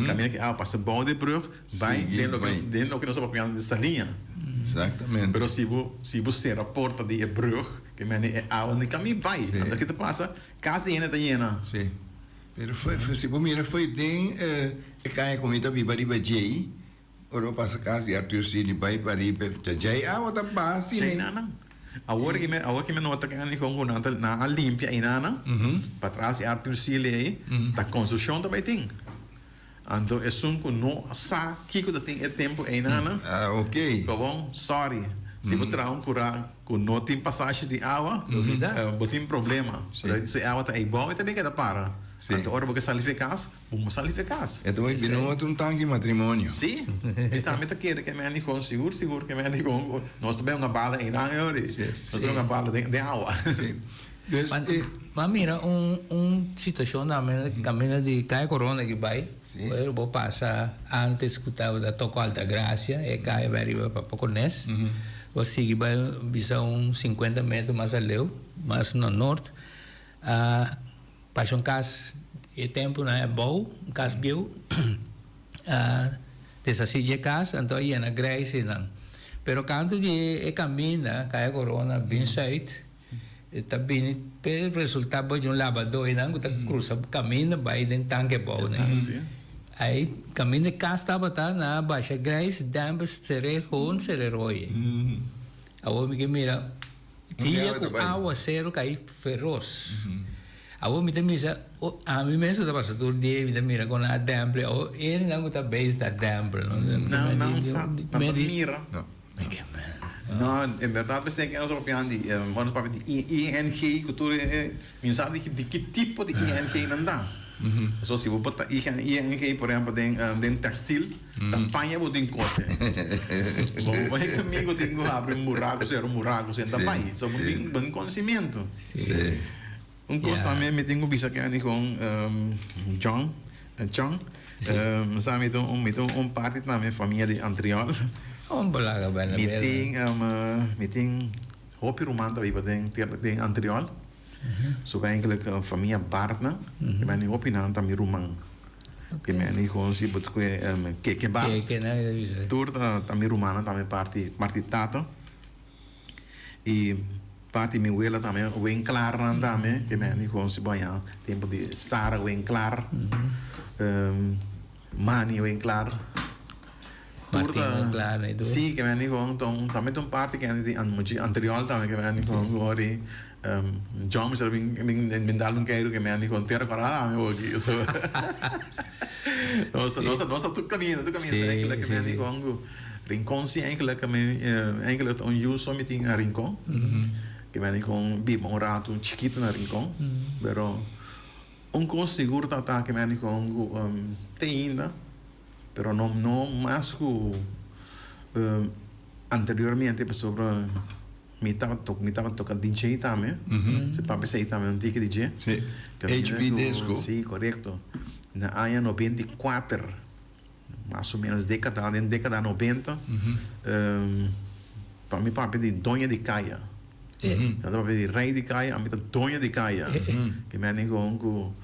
caminho que passa bom de brug, vai dentro que nós estamos falando dessa linha. Exatamente. Pero se você reporta de brug, que é água no caminho vai, o que te passa, casa ainda está llena. Sim. Pero se você foi bem, cai comida bibariba jei, ora passa casa e Arthur Cine vai para ir para jei, outra base, né? Agora que me nota que a gente com na limpia aí nana, para trás Arthur Cine aí, da construção também tem. Então, é só que não sabe que tem tempo aí nana. Ok. Tá bom? Sorry. Se você trazer curar com não tem passagem de água, você tem problema. Se a água está aí bom, também queda para. Sim. Então, hora porque sair eficaz, vamos sair eficaz. Então, vino outro tanque matrimônio. Sim, então, me quer que me com seguro que me com nós também uma bala em água, nós também uma bala de água. Sim. Pues, Mas mira, situação também de cai corona que vai, eu vou passar antes que estava da Toco Alta Gracia, e cai vai para Poconés, vou seguir vai visar 50 metros mais além, mais no norte, para um caso, e tempo não é bom, um caso viu, dessa de casa, então ia na Grace não, pero quando de caminha, cai corona bem saído. Também pelo resultado de lavador e não que cruza caminho vai dentro tanque bom né aí caminho cá estava tá na baixa gás dambas seré com sereroi aí me que mira dia com água zero cai feroz aí me mira a mim mesmo estava passando dia me mira com a dample ou ele não está base da dample não mira não, em verdade, você que nós europeanos de ING, cultura, não sabe de que tipo de ING não dá. So, se você botar ING, por exemplo, de textil, tampinha você tem coisa. Bom, vai comigo tem que abrir buraco, sem tampinha. So, você tem bom conhecimento. Coisa também, me tenho visto que com John, sabe, parte da minha família de Antriol. Meeting hopi roman dat we den Antriol. So eigenlijk familie Bartna. Ik ben niet hopi na tami roman. Ik ben niet gewoon si but que bar. Tour tami romana tami parti tato. E parti mi wela tami wen klaar nan tami. Ik ben niet gewoon si banha tempo de Sara wen klaar. Mani wen klaar. Sì, che mi hanno también un parte che hanno anteriore también che mi hanno fuori John mi serve in dare un cairo che mi hanno con terra parata mi oggi so no tu cammina sai che mi hanno con rincon sì anche che mi anche un uso mi tin a rincon che mi hanno con bimbo un rato un chiquito na rincon però un cosa sicuro che mi hanno con te ainda pero no más que anteriormente sobre me estaba tocando DJ también se papi se también un tique DJ sí HB Disco sí correcto en el año 94 más o menos década 90 para mi papi de Doña de Caia papi de Rei de Caia a mí Doña de Caia que me han dicho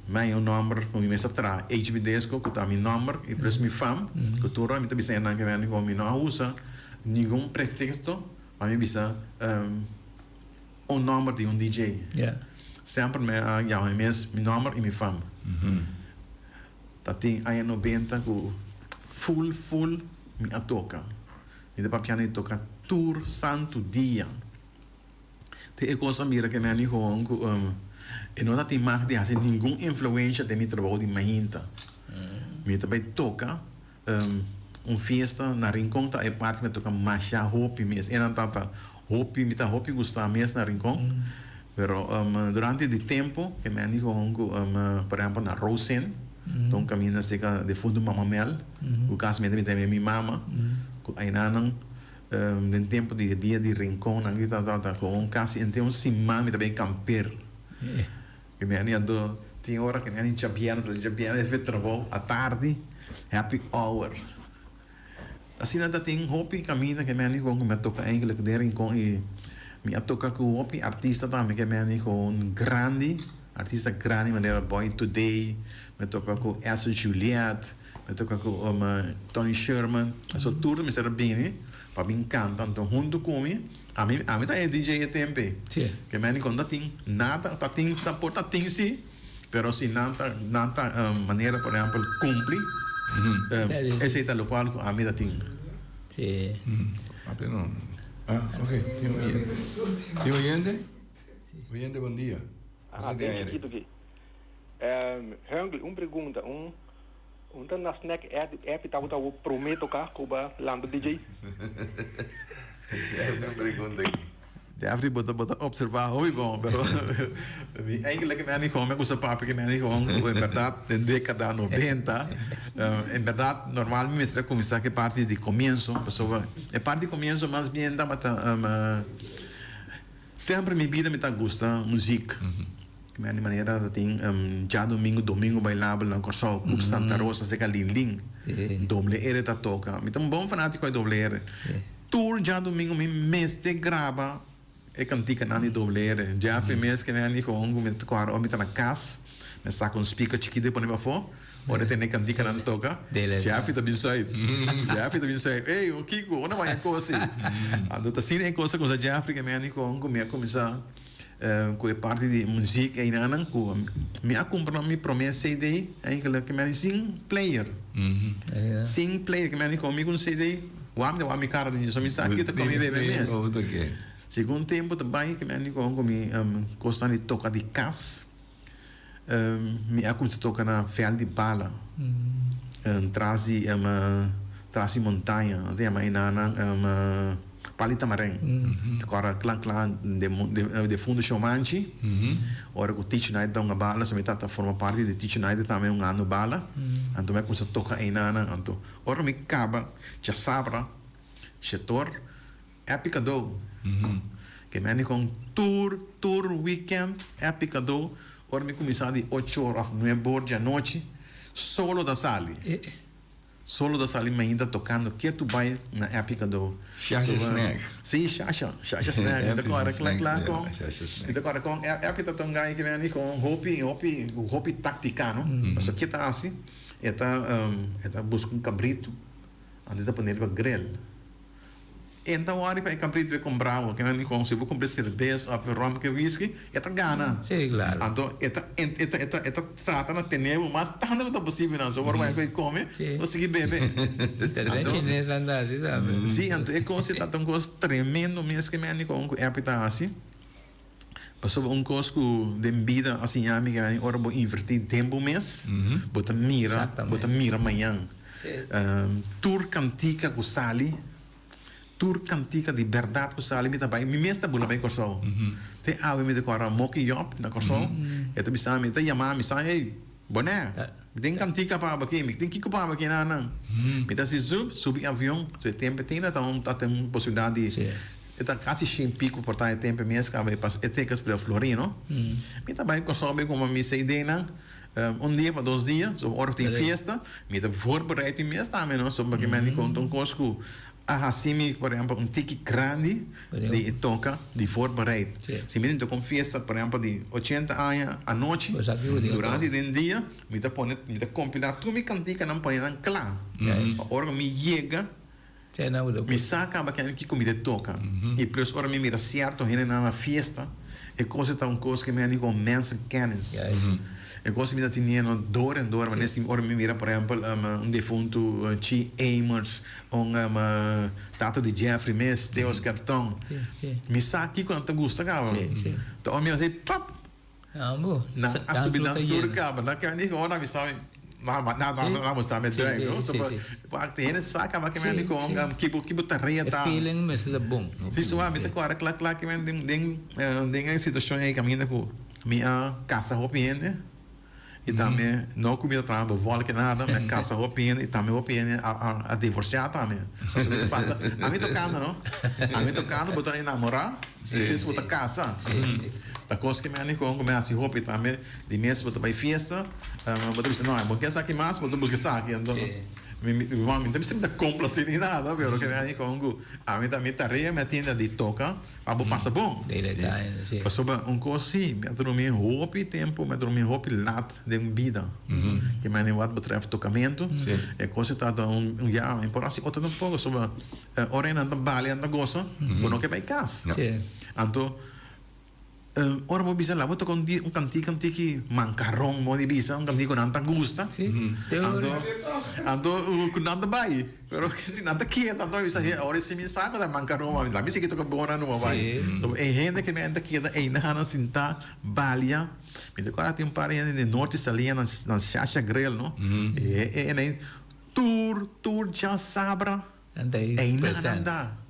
mijn nummer, como me atrás, HB Disco, que tá meu número e plus minha fam, que tu me tá dizendo que vem com minha não usa nenhum pretexto, mas me bisa número de DJ. Sempre me já meu número e minha fam. Tá tem aí 90 com full me toca. Me dá para piano toca tour santo dia. Tem coisa mira que me ani com e não tem mais de fazer nenhuma influência de meu trabalho de mainta. Me também toca festa na Rincon, tá? É parte me toca macha hopi mesmo. E não tanta hopi, me tá hopi gostar mesmo na Rincon. Pero durante o tempo que me andi com por exemplo na Rosen, então caminha seca de fundo mamamel, o caso me tem minha mama, aí não no tempo de dia de Rincon, não que tá com caso então sim mami também camper. Que me ando tem hora que me ando chapianas é trabalho à tarde, happy hour. Assim nada tem hopi caminha que me ando com me toca eigenlijk de Rincon e me toca com hopi artista também que me ando com grande artista grande maneira Boy Today, me toca com Elsa Juliet, me toca com Tony Sherman, so tudo me serve bem, para mim canta então junto comigo. A mim tá é DJ e tempo. Sim. Que me quando tem nada, tá porta tem sim, pero se nada maneira por exemplo cumpre. Esse é o qual a mim tem. Sim. Apenas. Ok. Tem oyente? Oyente, bom dia. Tem aqui. Hangli, pergunta, então na snack app tá o prometo cá Cuba lando DJ. É uma pergunta aqui. Jeffrey bota observar hobby bom, pero eigenlijk que me han como usa papo que me han como en verdad de década 90 en verdad normal me estra começar que parte de comienzo, pessoa é parte de comienzo mais bien da sempre minha vida me tá gusta música. Que me maneira tem já domingo bailável na Corsol, Club Santa Rosa, seca Lin. Doble R tá toca. Me tá um bom fanático de doble R. Tour já domingo me meste grava e cantica nani doble R. Já foi mês que nani com me tocar o me tá na casa, me saca speaker chiquito para para fora. Ora tem cantica não toca. Já foi também sai. Já foi também sai. Ei, o Kiko, onde vai a coisa? Ando tá sim é coisa com a Jeffrey que me ani com me começar com a parte de música e não com me comprar me promessa CD eigenlijk que me sing player. Sing player que me ani comigo um CD. O me cara de me sabe que tá comigo bebê mesmo. Segundo tempo também que me ani com me gostam de tocar de cas. Me começou a tocar na fel de bala. Trasi montanha, até mais na Palita Marém. Agora, clã de fundo Chomanchi. Ora, o Teach Night dá uma bala, se me tá forma parte de Teach Night também um ano bala. Então, me começou a tocar aí na. Então, ora, me acaba, já sabra, setor, epicador. Que me com tour, weekend, epicador. Ora, me começar de 8 horas, 9 horas da noite, solo da sala. Solo da sala ainda tocando que tu vai na época do Chacha Snack. Sim, Chacha Snack. Agora com época tão ganha que vem com hopi táctica, não? Só que tá assim, tá buscando cabrito, ande tá poner para grill. Então, hora para cabrito é comprar, que não com se vou comprar cerveja, ou rum que whisky, tá gana. Sim, claro. Então, trata na tenebo, mas tanto quanto possível, não. Só agora vai comer, vou seguir beber. Tem chinês anda assim também. Sim, então é coisa tá tão coisa tremendo mesmo que me com é assim. Passou coisa de vida assim, amiga, ora vou invertir tempo mês, bota mira amanhã. Tour cantica com sali. Tour cantica de verdade com sali me também me mesta bula bem corsol te ave me decora moki job na corsol e tu bisa me te yama me sai ei boné tem cantica para aqui me tem que para aqui não me tá se subir avião tu tempo tem tem possibilidade está quase 100 pico por estar tempo mês que vai passar etecas para Florino me também corsol bem como me sei de não dia para 2 dias so hora tem festa me tá voorbereid mês também não só porque me conta cosco assim, por exemplo, ticket grande de toca de voorbereid. Se me toca festa, por exemplo, de 80 anos à noite, durante o dia, me tá compilar tudo me cantica não põe não claro. Agora me chega, me saca aquele que comida toca. E plus agora me mira certo, ainda na festa, é coisa tão coisa que me andi com mensa canis. Eu gosto de ter dor, mas nesse hora me mira, por exemplo, defunto Chi Amers, tata de Jeffrey Mess, Deus cartão. Me sabe aqui quando tu gosta, cara. Então, me diz, pap. Na a subida do cabo, na que nem agora me sabe. Não, está me dando, porque tem esse saca, mas que me andi com que botar reia tá. Feeling mas é bom. Se suave, me tá agora claro que me tem a situação aí caminhando com minha casa roupinha. E também não comida trabalho, vou que nada, minha casa roupinha e também roupinha a divorciar também. A mim tocando, não? A mim tocando, botar em namorar, se fez botar casa. Da coisa que me ani com começa a roupa também, de mês botar para festa, botar assim, não, vou querer aqui mais, botar buscar aqui, então. Me também sempre compra assim nem nada, pero que me ani com a mim também tarefa me tinha de toca, a passa bom. Passou coisa assim, me dormi roupa tempo, me dormi roupa lat de vida. Que me ani wat betreft tocamento, é coisa tá já importante outra um pouco sobre orena da bale anda gosta, quando que vai casa. Então ora vou bisa lá, vou tocar cantico mancarrão, modi bisa, cantico não tá gusta. Ando com nada vai, pero que se nada que tanto bisa ora se me saco da mancarrão, lá me sei que toca bona no vai. So é gente que me anda que é na sinta balia. Me decora tem par de norte salia na chacha grill, não? Nem tour já sabra. É nada.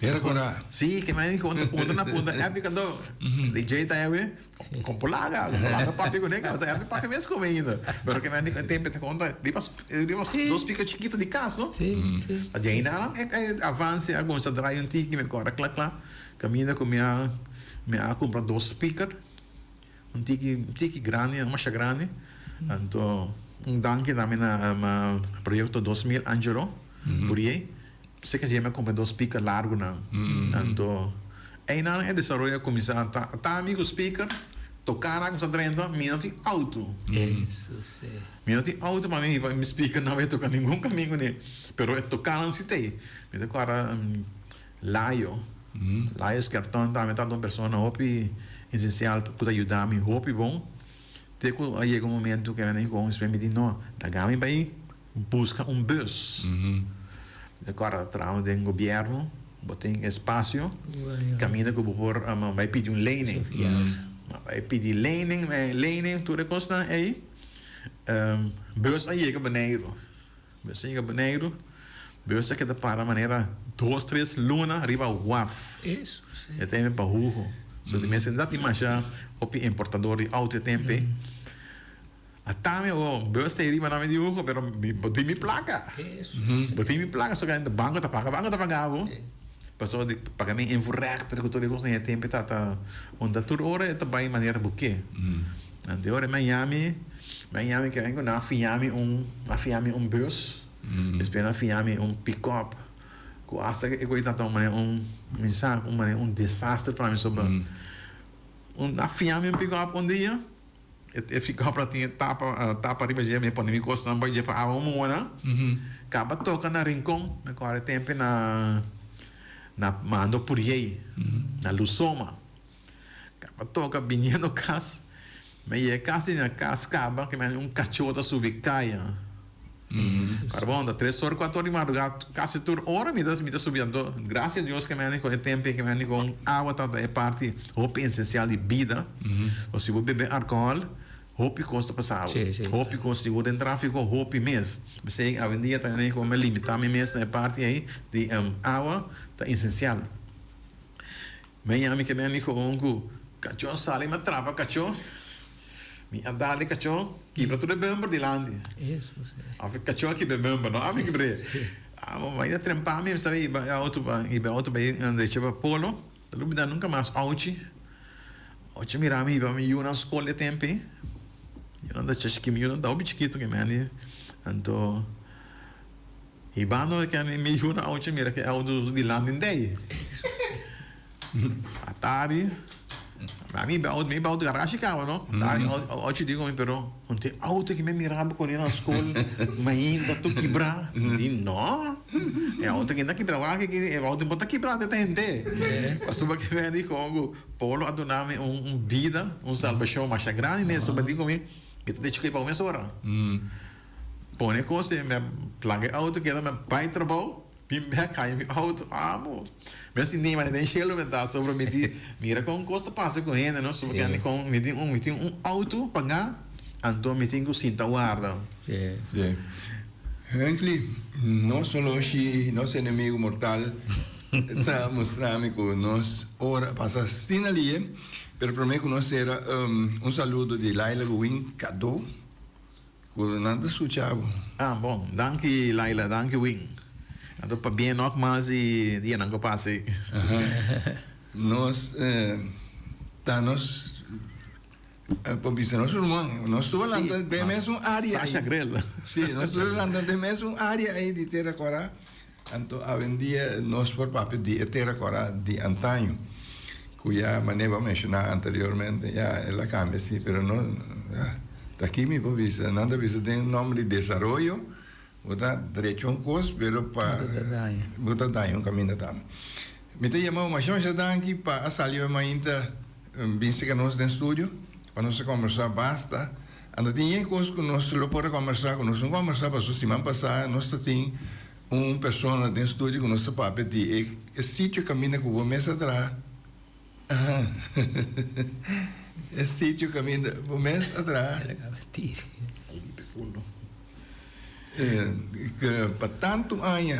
Era cora. Sí, que me dijo, una punta, épica do, DJ tá aí, com polaga papi com nega, tá épica para mesmo como ainda. Pero que me dijo, tem que conta, depois dois pica chiquito de casa, Sim, sim. a gente avança, alguns atrai tiki, me cora, clac, caminha com minha compra dois speaker, tiki grande, uma grande, então danke também na projeto 2000 Angelo, por aí. Sei que a gente compra dois speakers largos, não. Então, aí não é desenvolver começar a amigo speaker, tocar na coisa dentro, minuto auto. Isso, sim. Minuto auto, mas meu speaker não vai tocar nenhum caminho, né? Pero é tocar não se tem. Mas agora, Laio é cartão também tá uma pessoa hopi essencial para ajudar me hopi bom. Até que aí chega um momento que eu nem com me diz não, da gama vai buscar bus. Agora trabalho de governo, botei espaço, caminha que por vai pedir lane, vai pedir lane, tudo custa aí, bus aí que beneden, bus que dá para maneira 2, 3 luna arriba waf, Isso, sim. já tem para rugo, so de mês ainda tem mais já, hopi importador de auto tempo. Até o bus aí riba na me digo, pero botei minha placa. Isso. Botei minha placa, só que ainda banco tá pagando. Passou de pagamento incorreto, que todo gosto nem tempo tá onde toda hora tá bem maneira buquê. Ante hora Miami que vengo na Fiami bus. Espera Fiami pick-up. Que acha que eu tá maneira desastre para mim sobre. Na Fiami pick-up dia eu ficava para ter tapa riba de me pôr me costando para ir para a uma acaba tocando na rincão agora tempo na mando por aí na Lusoma acaba toca vinha casa mas é casa na casa acaba que me cachorro da subir caia Carbon da 3 horas 4 horas de madrugada quase toda hora me tá subindo graças a Deus que me com o tempo que me com água tá é parte roupa essencial de vida ou se você beber álcool roupa custa passar roupa custa seguro em tráfego roupa mesmo você a vendia também como limitar mesmo é parte aí de água tá essencial Miami que me com cachorro sale me trava cachorro me andar cachorro que para tudo bem por delante Isso, sim. a cachorro que bem não a que bre mas ainda trempar mesmo sabe auto bem ande chega polo não me dá nunca mais auto mirami vai me ir na escola de tempo eu não deixo que me dá o bichiquito que me então ibano que me ir na auto mira que é o de landing day Atari me bauto garagem carro não Atari auto digo me pero ontem auto que me mirava com ele na escola mas ainda tu quebrar não é auto que ainda quebrar que é auto botar quebrar até gente passou que me digo polo aduname vida salvação mais grande mesmo mas digo me que te deixei para uma hora põe coisa me plague auto que era me pai trabalho Pimba cai mi auto amo. Mas assim nem mais nem chelo me dá sobre me mira com custa passa com ele não sobre que com me tem auto pagar então me tem que cinta guarda. Sim. Hensley, não só hoje nosso inimigo mortal está mostrando que nós ora passa sin ali, pero para mim que nós era saludo de Laila Wing Cado, que nada escuchava. Bom, danke Laila, danke Wing. Então, para bem nós mais e dia não passe. Nós nós irmão, nós estamos falando de mesmo área. Sasha Grell. Sim, nós estamos falando de mesmo área aí de Terracora. Então, a vendia nós por papel de Terracora de antaño, cuya maneira mencionar anteriormente, já ela cambia, sim, pero não, daqui me vou ver, nada vista tem nome de desenvolvimento. Botar direito um curso, pero para botar daí caminho da. Me te chamou mas já dá aqui para sair uma ainda vinse que nós no estúdio para nós conversar basta. Ando tinha coisa que nós lo pode conversar com nós não conversar para sua semana passada nós tem pessoa no estúdio que nós papo de esse sítio caminha com o mês atrás. Esse sítio caminha o mês atrás. Que para tanto anos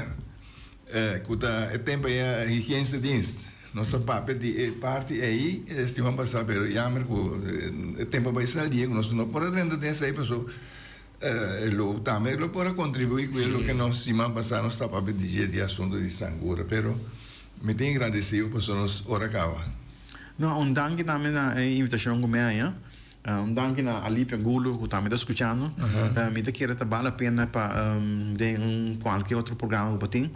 kuta tempo é higiënische dienst. Nossa parte aí, estivamos passar pelo jammer que tempo vai sair, nós não podemos render dessa aí pessoa. Lo também lo pode contribuir com aquilo que nós semana passada nós estava de assunto de sangura, pero me tenho agradecido por nós ora cava. Não, danke também na invitação com minha, danke na Alipia Gulo que também está escutando. Me te quero vale a pena para de qualquer outro programa que tem.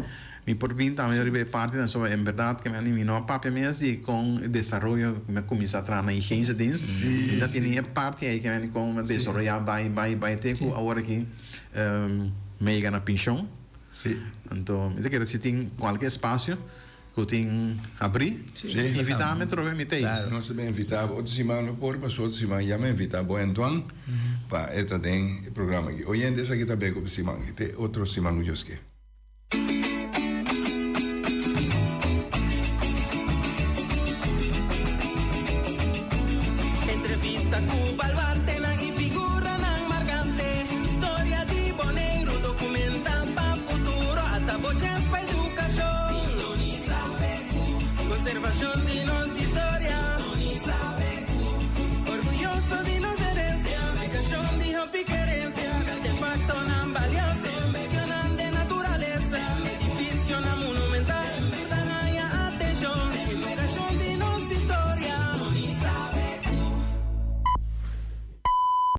Mi por fin también arriba parte de eso, en verdad que me animó a papia mía así con el desarrollo, me comienza a traer en higiene de y la tiene parte ahí que me con desarrollar by teco ahora que me llega a pensión. Sí. Entonces, me quiero si tiene cualquier espacio que tiene abrir, invitarme a trovar mi te. Claro. Nós também invitava outra semana por passou outra semana já me invitava o Antoine para esta tem programa aqui. Hoje essa aqui também com semana que tem outro semana que eu esqueci. Conservación de